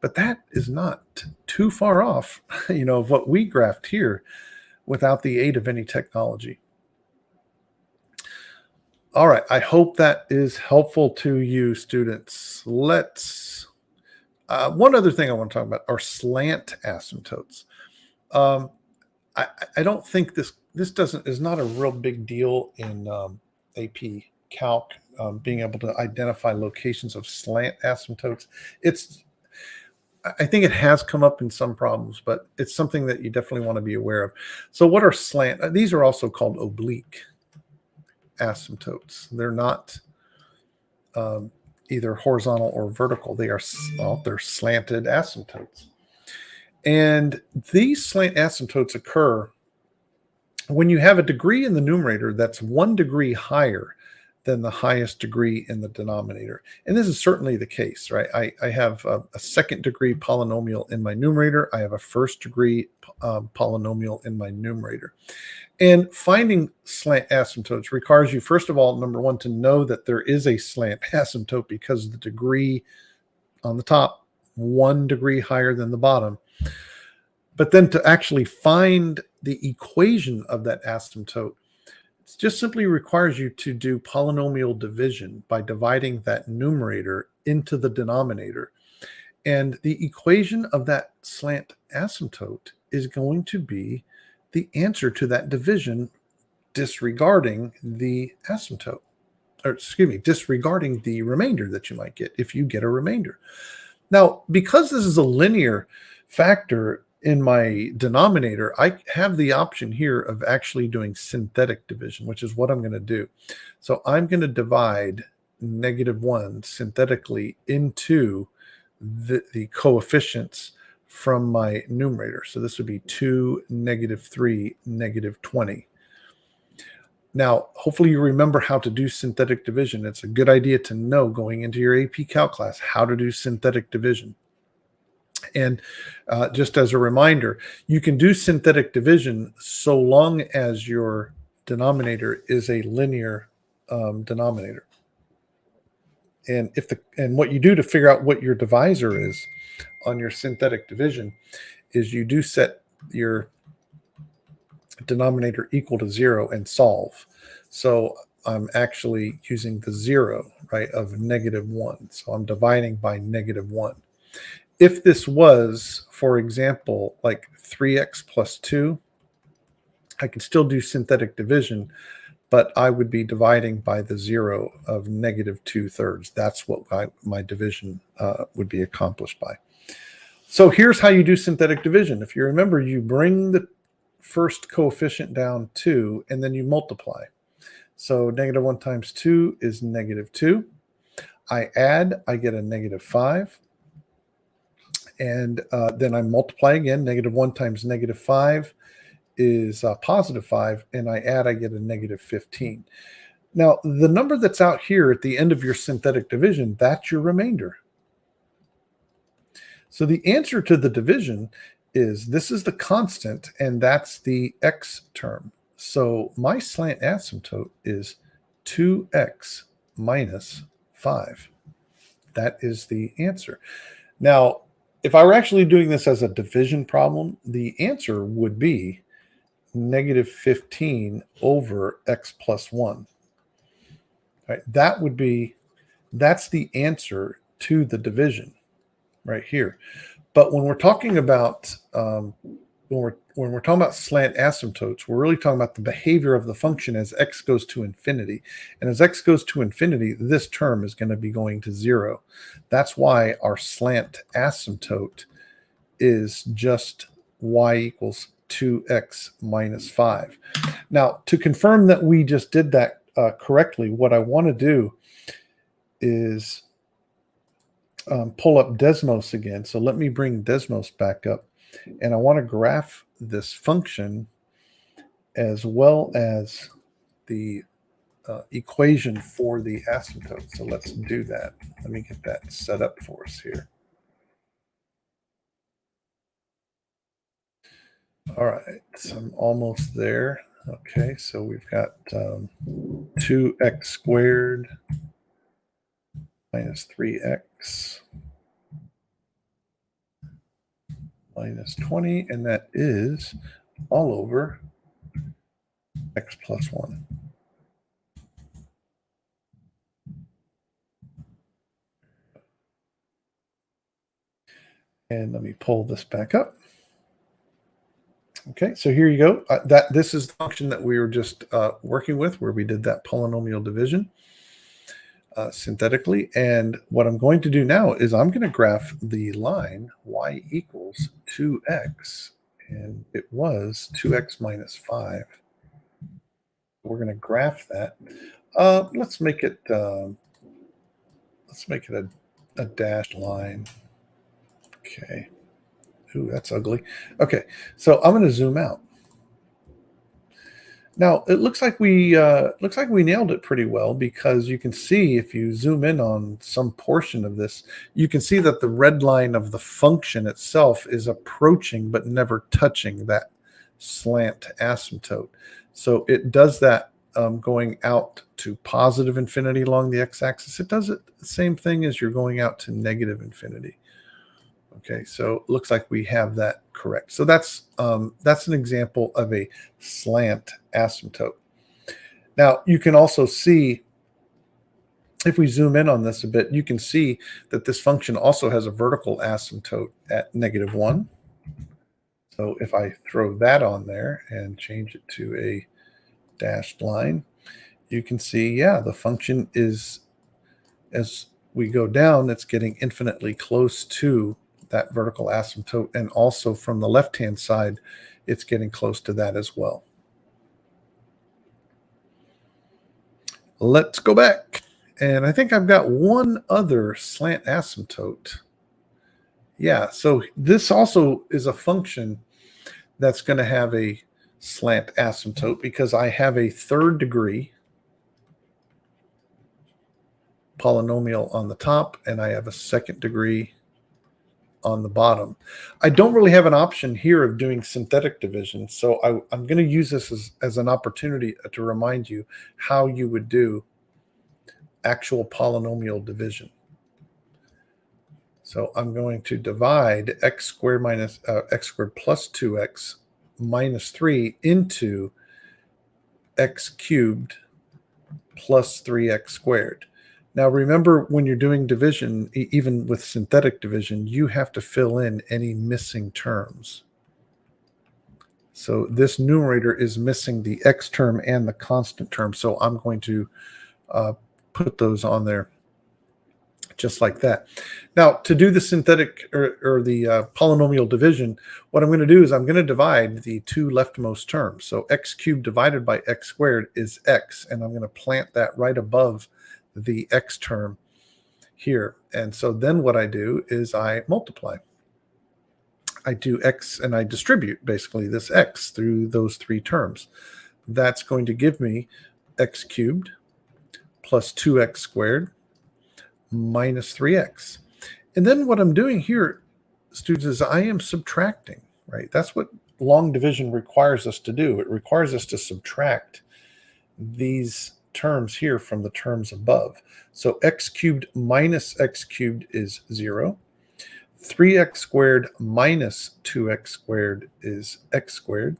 But that is not too far off, of what we graphed here, without the aid of any technology. All right, I hope that is helpful to you, students. Let's, one other thing I want to talk about are slant asymptotes. Um, I don't think this is not a real big deal in AP Calc, being able to identify locations of slant asymptotes. I think it has come up in some problems, but it's something that you definitely want to be aware of. So what are slant? These are also called oblique asymptotes. They're not either horizontal or vertical. They're slanted asymptotes. And these slant asymptotes occur when you have a degree in the numerator that's 1 degree higher than the highest degree in the denominator. And this is certainly the case, right? I have a second degree polynomial in my numerator. I have a first degree polynomial in my numerator. And finding slant asymptotes requires you, first of all, number one, to know that there is a slant asymptote because the degree on the top, 1 degree higher than the bottom. But then to actually find the equation of that asymptote, it just simply requires you to do polynomial division by dividing that numerator into the denominator. And the equation of that slant asymptote is going to be the answer to that division, disregarding the asymptote, or excuse me, disregarding the remainder that you might get if you get a remainder. Now, because this is a linear factor in my denominator, I have the option here of actually doing synthetic division, which is what I'm going to do. So I'm going to divide -1 synthetically into the coefficients from my numerator. So this would be 2, -3, -20. Now, hopefully you remember how to do synthetic division. It's a good idea to know going into your AP Calc class how to do synthetic division. And just as a reminder, you can do synthetic division so long as your denominator is a linear denominator. And what you do to figure out what your divisor is on your synthetic division is you do set your denominator equal to 0 and solve. So I'm actually using the 0, right, of -1. So I'm dividing by -1. If this was, for example, like 3x plus 2, I could still do synthetic division, but I would be dividing by the 0 of -2/3. That's what my division would be accomplished by. So here's how you do synthetic division. If you remember, you bring the first coefficient down 2, and then you multiply. So -1 times 2 is -2. I add, I get a -5. And then I multiply again. -1 times -5 is +5. And I add, I get a -15. Now, the number that's out here at the end of your synthetic division, that's your remainder. So the answer to the division is, this is the constant, and that's the x term. So my slant asymptote is 2x minus 5. That is the answer. Now, if I were actually doing this as a division problem, the answer would be -15 over x plus 1. Right? That's the answer to the division right here. But when we're talking about when we're talking about slant asymptotes, we're really talking about the behavior of the function as x goes to infinity. And as x goes to infinity, this term is going to be going to 0. That's why our slant asymptote is just y equals 2x minus 5. Now, to confirm that we just did that correctly, what I want to do is pull up Desmos again. So let me bring Desmos back up. And I want to graph this function as well as the equation for the asymptote. So let's do that. Let me get that set up for us here. All right, so I'm almost there. Okay, so we've got 2x squared minus 3x minus 20, and that is all over x plus 1. And let me pull this back up. Okay, so here you go. This is the function that we were just working with, where we did that polynomial division synthetically. And what I'm going to do now is I'm going to graph the line y equals 2x, and it was 2x minus 5. We're going to graph that. Let's make it a dashed line. Okay. Ooh, that's ugly. Okay, so I'm going to zoom out. Now it looks like we nailed it pretty well, because you can see, if you zoom in on some portion of this, you can see that the red line of the function itself is approaching but never touching that slant asymptote. So it does that going out to positive infinity along the x-axis. It does it the same thing as you're going out to negative infinity. Okay, so it looks like we have that correct. So that's an example of a slant asymptote. Now you can also see, if we zoom in on this a bit, you can see that this function also has a vertical asymptote at -1. So if I throw that on there and change it to a dashed line, you can see, yeah, the function is, as we go down, it's getting infinitely close to that vertical asymptote, and also from the left-hand side, it's getting close to that as well. Let's go back, and I think I've got one other slant asymptote. Yeah, so this also is a function that's going to have a slant asymptote, because I have a third degree polynomial on the top, and I have a second degree on the bottom. I don't really have an option here of doing synthetic division, so I'm going to use this as an opportunity to remind you how you would do actual polynomial division. So I'm going to divide x squared plus 2x minus 3 into x cubed plus 3x squared. Now remember, when you're doing division, even with synthetic division, you have to fill in any missing terms. So this numerator is missing the x term and the constant term, so I'm going to put those on there just like that. Now, to do the synthetic or the polynomial division, what I'm going to do is I'm going to divide the two leftmost terms. So x cubed divided by x squared is x, and I'm going to plant that right above the x term here. And so then what I do is I multiply. I do x, and I distribute basically this x through those three terms. That's going to give me x cubed plus 2x squared minus 3x. And then what I'm doing here, students, is I am subtracting, right? That's what long division requires us to do. It requires us to subtract these terms here from the terms above. So x cubed minus x cubed is 0. 3x squared minus 2x squared is x squared.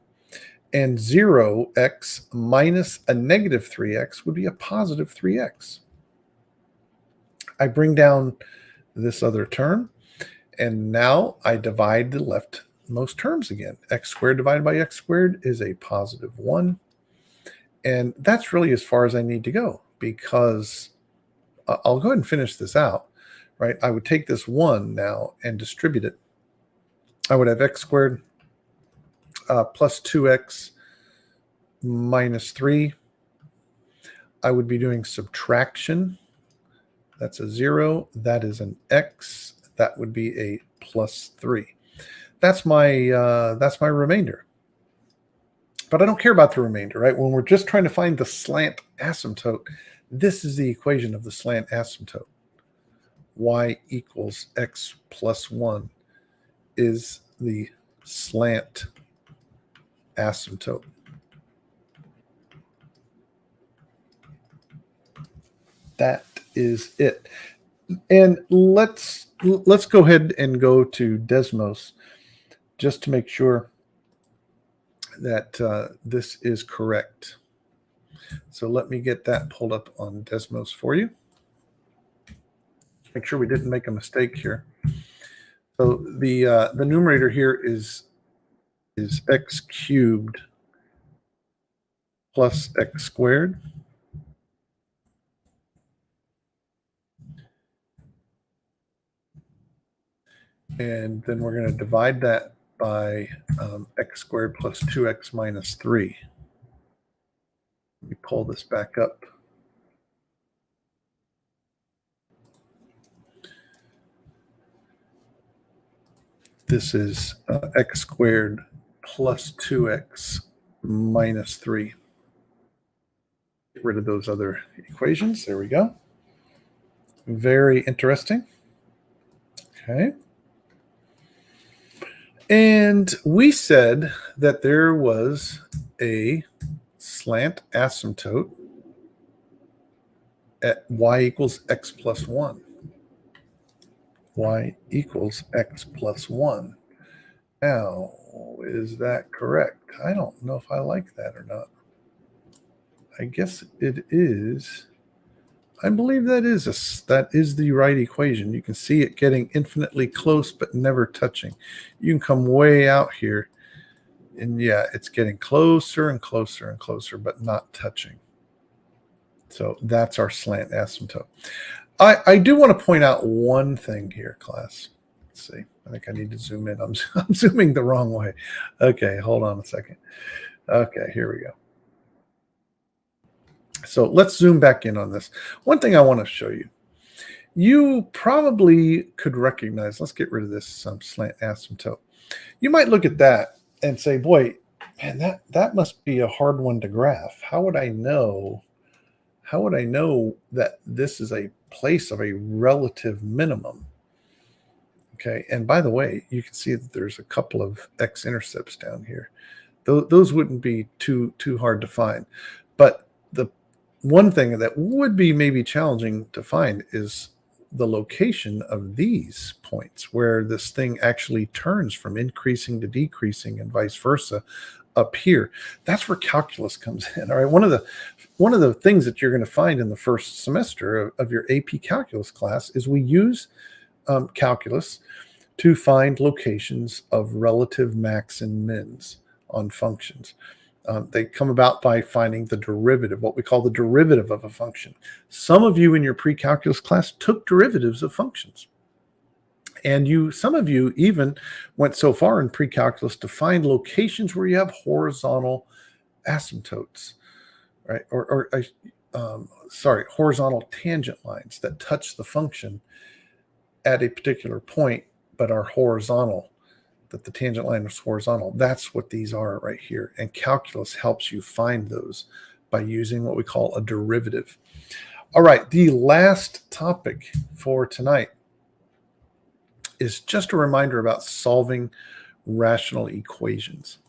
And 0x minus a negative 3x would be a positive 3x. I bring down this other term, and now I divide the leftmost terms again. X squared divided by x squared is a positive 1. And that's really as far as I need to go, because I'll go ahead and finish this out, right? I would take this 1 now and distribute it. I would have x squared plus 2x minus 3. I would be doing subtraction. That's a 0. That is an x. That would be a plus 3. That's my remainder. But I don't care about the remainder, right? When we're just trying to find the slant asymptote, this is the equation of the slant asymptote. Y equals x plus 1 is the slant asymptote. That is it. And let's go ahead and go to Desmos just to make sure that this is correct. So let me get that pulled up on Desmos for you. Make sure we didn't make a mistake here. So the numerator here is x cubed plus x squared. And then we're going to divide that by x squared plus 2x minus 3. Let me pull this back up. This is x squared plus 2x minus 3. Get rid of those other equations. There we go. Very interesting. Okay. And we said that there was a slant asymptote at y equals x plus 1. Y equals x plus 1. Now, is that correct? I don't know if I like that or not. I guess it is. I believe that is the right equation. You can see it getting infinitely close but never touching. You can come way out here, and yeah, it's getting closer and closer and closer, but not touching. So that's our slant asymptote. I do want to point out one thing here, class. Let's see. I think I need to zoom in. I'm zooming the wrong way. Okay, hold on a second. Okay, here we go. So let's zoom back in on this. One thing I want to show you. You probably could recognize, let's get rid of this slant asymptote. You might look at that and say, boy, man, that must be a hard one to graph. How would I know that this is a place of a relative minimum? Okay, and by the way, you can see that there's a couple of X-Intercepts down here. Those wouldn't be too hard to find. But the one thing that would be maybe challenging to find is the location of these points where this thing actually turns from increasing to decreasing and vice versa up here. That's where calculus comes in. All right, one of the things that you're going to find in the first semester of your AP Calculus class is we use calculus to find locations of relative max and mins on functions. They come about by finding the derivative, what we call the derivative of a function. Some of you in your pre-calculus class took derivatives of functions. And some of you even went so far in pre-calculus to find locations where you have horizontal asymptotes, right? Horizontal tangent lines that touch the function at a particular point, but are horizontal, that the tangent line is horizontal. That's what these are right here. And calculus helps you find those by using what we call a derivative. All right, the last topic for tonight is just a reminder about solving rational equations.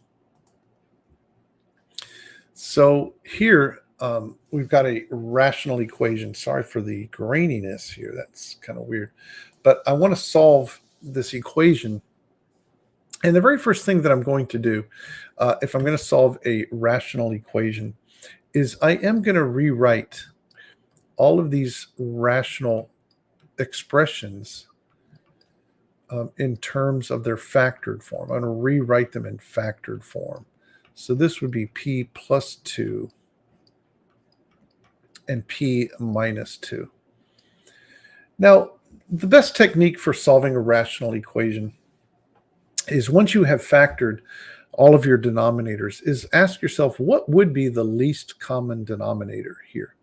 So here we've got a rational equation. Sorry for the graininess here. That's kind of weird. But I want to solve this equation. And the very first thing that I'm going to do, if I'm going to solve a rational equation, is I am going to rewrite all of these rational expressions in terms of their factored form. I'm going to rewrite them in factored form. So this would be p plus 2 and p minus 2. Now, the best technique for solving a rational equation is once you have factored all of your denominators is ask yourself, what would be the least common denominator here?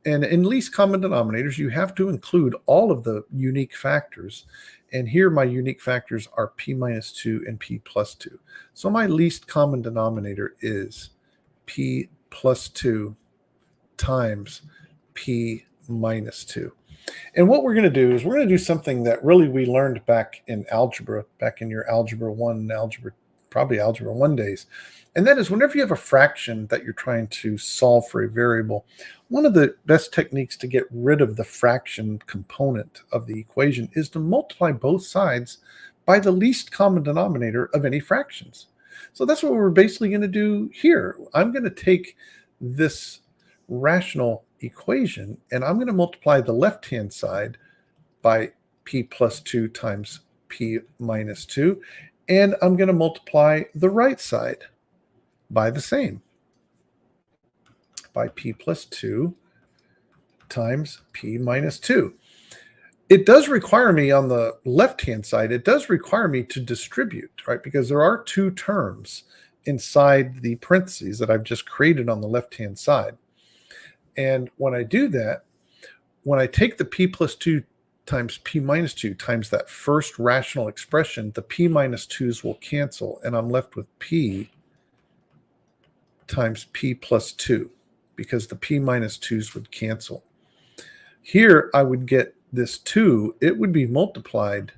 And in least common denominators, you have to include all of the unique factors. And here my unique factors are p minus 2 and p plus 2. So my least common denominator is p plus 2 times p minus 2. And what we're going to do is we're going to do something that really we learned back in algebra, back in your algebra 1, probably algebra 1 days. And that is whenever you have a fraction that you're trying to solve for a variable, one of the best techniques to get rid of the fraction component of the equation is to multiply both sides by the least common denominator of any fractions. So that's what we're basically going to do here. I'm going to take this rational equation and I'm going to multiply the left-hand side by p plus 2 times p minus 2. And I'm going to multiply the right side by the same, by p plus 2 times p minus 2. It does require me on the left-hand side, it does require me to distribute, right? Because there are two terms inside the parentheses that I've just created on the left-hand side. And when I do that, when I take the p plus 2 times p minus 2 times that first rational expression, the p minus 2's will cancel, and I'm left with p times p plus 2, because the p minus 2's would cancel. Here, I would get this 2. It would be multiplied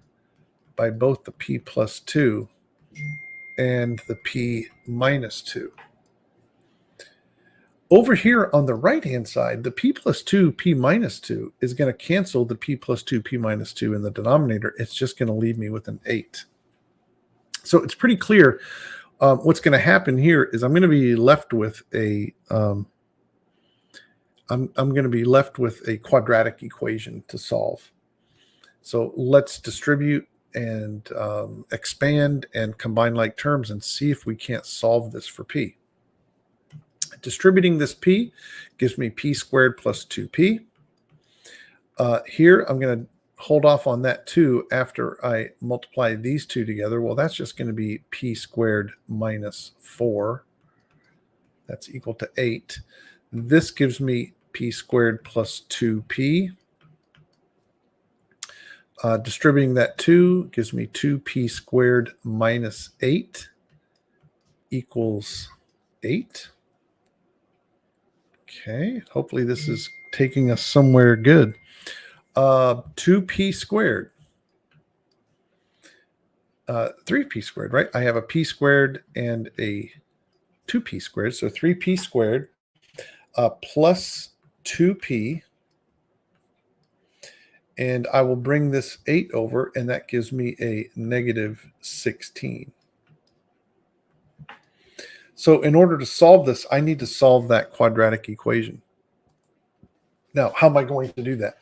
by both the p plus 2 and the p minus 2. Over here on the right-hand side, the p plus 2, p minus 2 is going to cancel the p plus 2, p minus 2 in the denominator. It's just going to leave me with an 8. So it's pretty clear what's going to happen here is I'm going to be left with a I'm going to be left with a quadratic equation to solve. So let's distribute and expand and combine like terms and see if we can't solve this for p. Distributing this p gives me p squared plus 2p. Here, I'm going to hold off on that 2 after I multiply these two together. Well, that's just going to be p squared minus 4. That's equal to 8. This gives me p squared plus 2p. Distributing that 2 gives me 2p squared minus 8 equals 8. Okay, hopefully this is taking us somewhere good. 2p squared. 3p squared, right? I have a p squared and a 2p squared, so 3p squared plus 2p, and I will bring this 8 over, and that gives me a negative 16. So in order to solve this, I need to solve that quadratic equation. Now, how am I going to do that?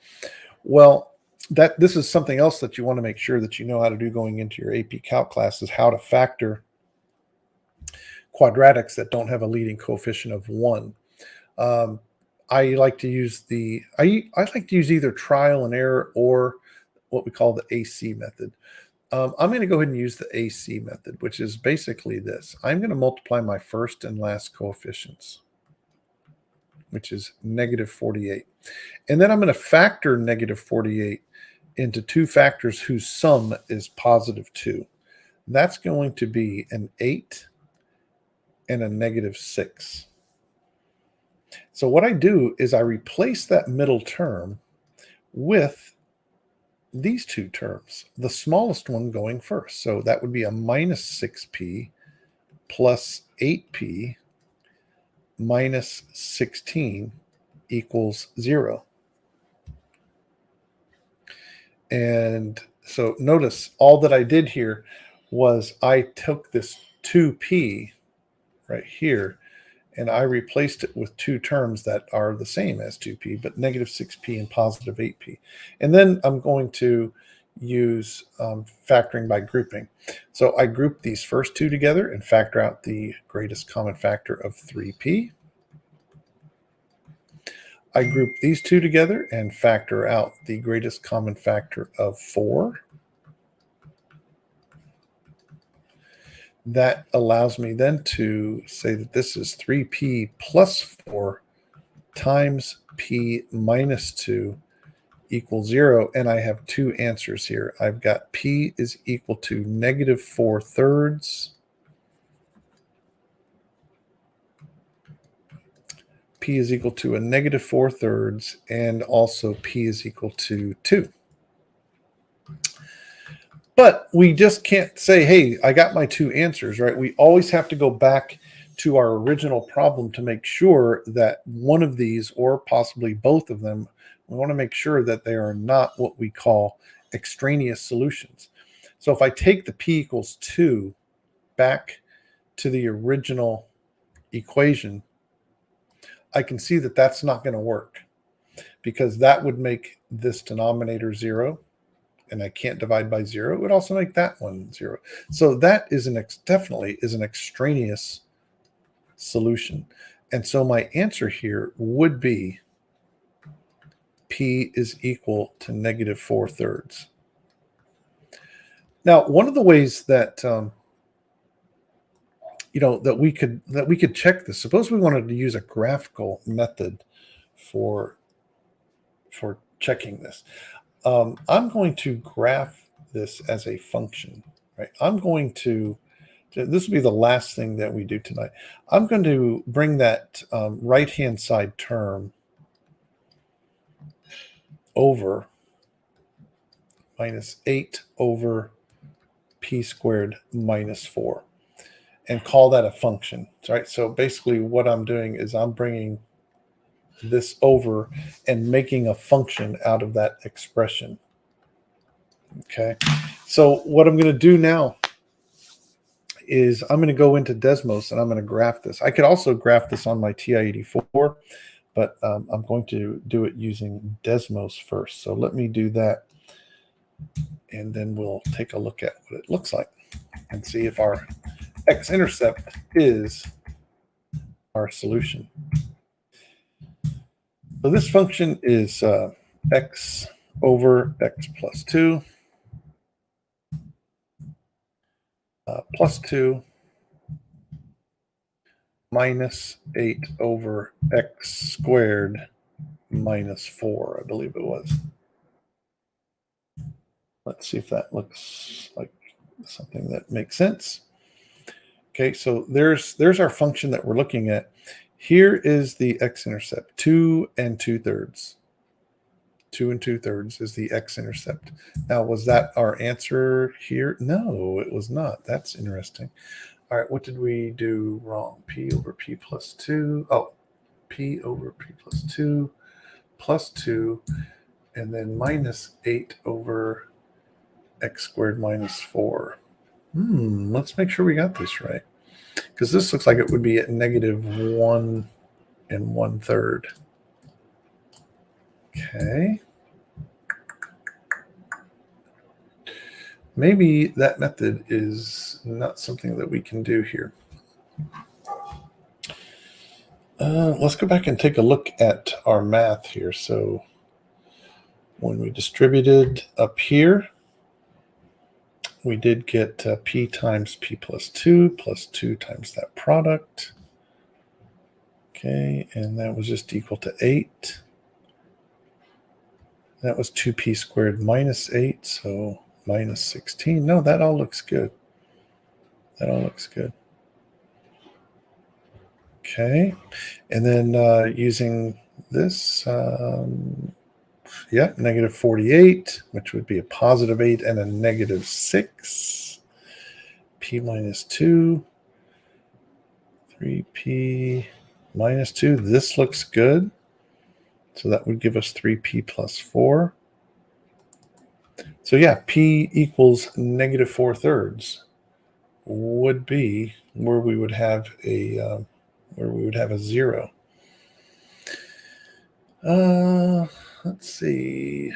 Well, this is something else that you want to make sure that you know how to do going into your AP Calc class, is how to factor quadratics that don't have a leading coefficient of 1. I like to use I like to use either trial and error or what we call the AC method. I'm going to go ahead and use the AC method, which is basically this. I'm going to multiply my first and last coefficients, which is negative 48. And then I'm going to factor negative 48 into two factors whose sum is positive 2. That's going to be an 8 and a negative 6. So what I do is I replace that middle term with these two terms, the smallest one going first. So that would be a minus 6p plus 8p minus 16 equals 0. And so notice all that I did here was I took this 2p right here and I replaced it with two terms that are the same as 2p, but negative 6p and positive 8p. And then I'm going to use factoring by grouping. So I group these first two together and factor out the greatest common factor of 3p. I group these two together and factor out the greatest common factor of 4. That allows me then to say that this is 3p plus 4 times p minus 2 equals 0. And I have two answers here. I've got p is equal to negative 4/3. P is equal to a negative 4/3, and also p is equal to 2. But we just can't say, hey, I got my two answers, right? We always have to go back to our original problem to make sure that one of these, or possibly both of them, we want to make sure that they are not what we call extraneous solutions. So if I take the p equals 2 back to the original equation, I can see that that's not going to work, because that would make this denominator 0. and I can't divide by 0, it would also make that one 0. So that is definitely is an extraneous solution. And so my answer here would be P is equal to -4/3. Now, one of the ways that that we could check this. Suppose we wanted to use a graphical method for checking this. I'm going to graph this as a function, right? I'm going to. This will be the last thing that we do tonight. I'm going to bring that right-hand side term over -8/p²-4 and call that a function, right? So basically what I'm doing is I'm bringing this over and making a function out of that expression. Okay, so what I'm going to do now is I'm going to go into Desmos and I'm going to graph this. I could also graph this on my TI-84, but I'm going to do it using Desmos first. So let me do that, and then we'll take a look at what it looks like and see if our X-intercept is our solution. So this function is x over x plus 2 plus 2 minus 8/x²-4, I believe it was. Let's see if that looks like something that makes sense. Okay, so there's our function that we're looking at. Here is the x-intercept, 2 2/3. 2 2/3 is the x-intercept. Now, was that our answer here? No, it was not. That's interesting. All right, what did we do wrong? P over P plus 2. Oh, P over P plus 2 plus 2, and then minus 8/x²-4. Let's make sure we got this right, because this looks like it would be at -1 1/3. Okay. Maybe that method is not something that we can do here. Let's go back and take a look at our math here. So when we distributed up here, we did get P times P plus 2 times that product. Okay, and that was just equal to 8. That was 2p² minus 8, so minus 16. No, that all looks good. That all looks good. Okay, and then using this, -48, which would be a +8 and a -6. P minus 2, 3p minus 2. This looks good. So that would give us 3p plus 4. So yeah, p equals -4/3 would be where we would have a 0. Let's see.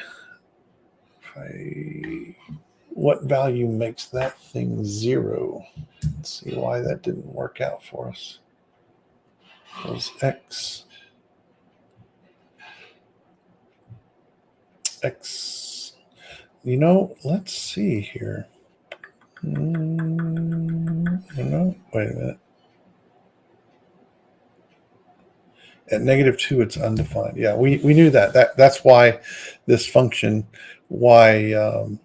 What value makes that thing 0? Let's see why that didn't work out for us. Was x. Let's see here. Wait a minute. At -2, it's undefined. Yeah, we knew that. That's why this function, that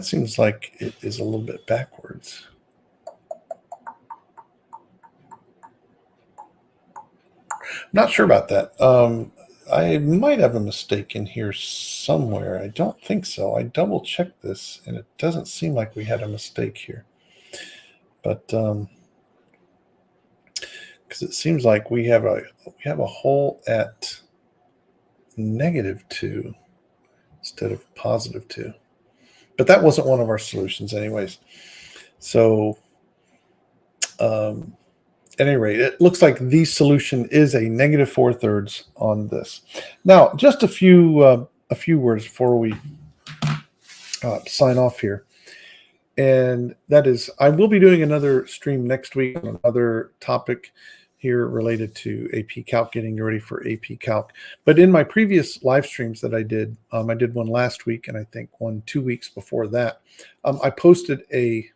seems like it is a little bit backwards. Not sure about that. I might have a mistake in here somewhere. I don't think so. I double checked this, and it doesn't seem like we had a mistake here. But because it seems like we have a hole at -2 instead of +2. But that wasn't one of our solutions anyways. So at any rate, it looks like the solution is a negative 4/3 on this. Now, just a few words before we sign off here. And that is, I will be doing another stream next week on another topic here related to AP Calc, getting you ready for AP Calc. But in my previous live streams that I did one last week, and I think one 2 weeks before that, I posted a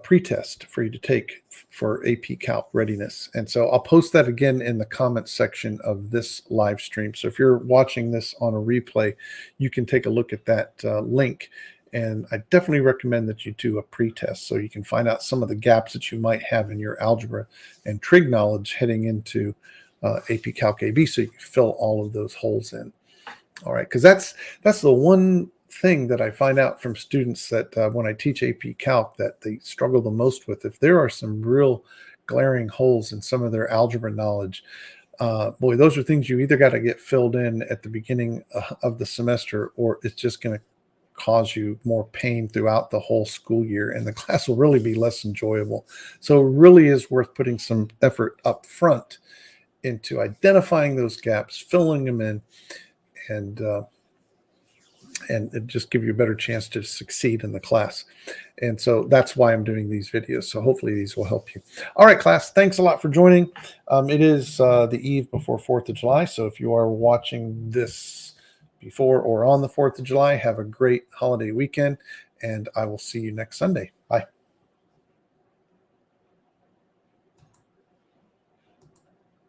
pretest for you to take for AP Calc readiness. And so I'll post that again in the comments section of this live stream. So if you're watching this on a replay, you can take a look at that link. And I definitely recommend that you do a pretest so you can find out some of the gaps that you might have in your algebra and trig knowledge heading into AP Calc AB, so you can fill all of those holes in. All right, because that's the one thing that I find out from students that when I teach AP Calc that they struggle the most with. If there are some real glaring holes in some of their algebra knowledge, boy, those are things you either got to get filled in at the beginning of the semester, or it's just going to cause you more pain throughout the whole school year, and the class will really be less enjoyable. So it really is worth putting some effort up front into identifying those gaps, filling them in, and it just give you a better chance to succeed in the class. And so that's why I'm doing these videos. So hopefully these will help you. All right, class, thanks a lot for joining. It is the eve before 4th of July. So if you are watching this before or on the 4th of July, have a great holiday weekend, and I will see you next Sunday.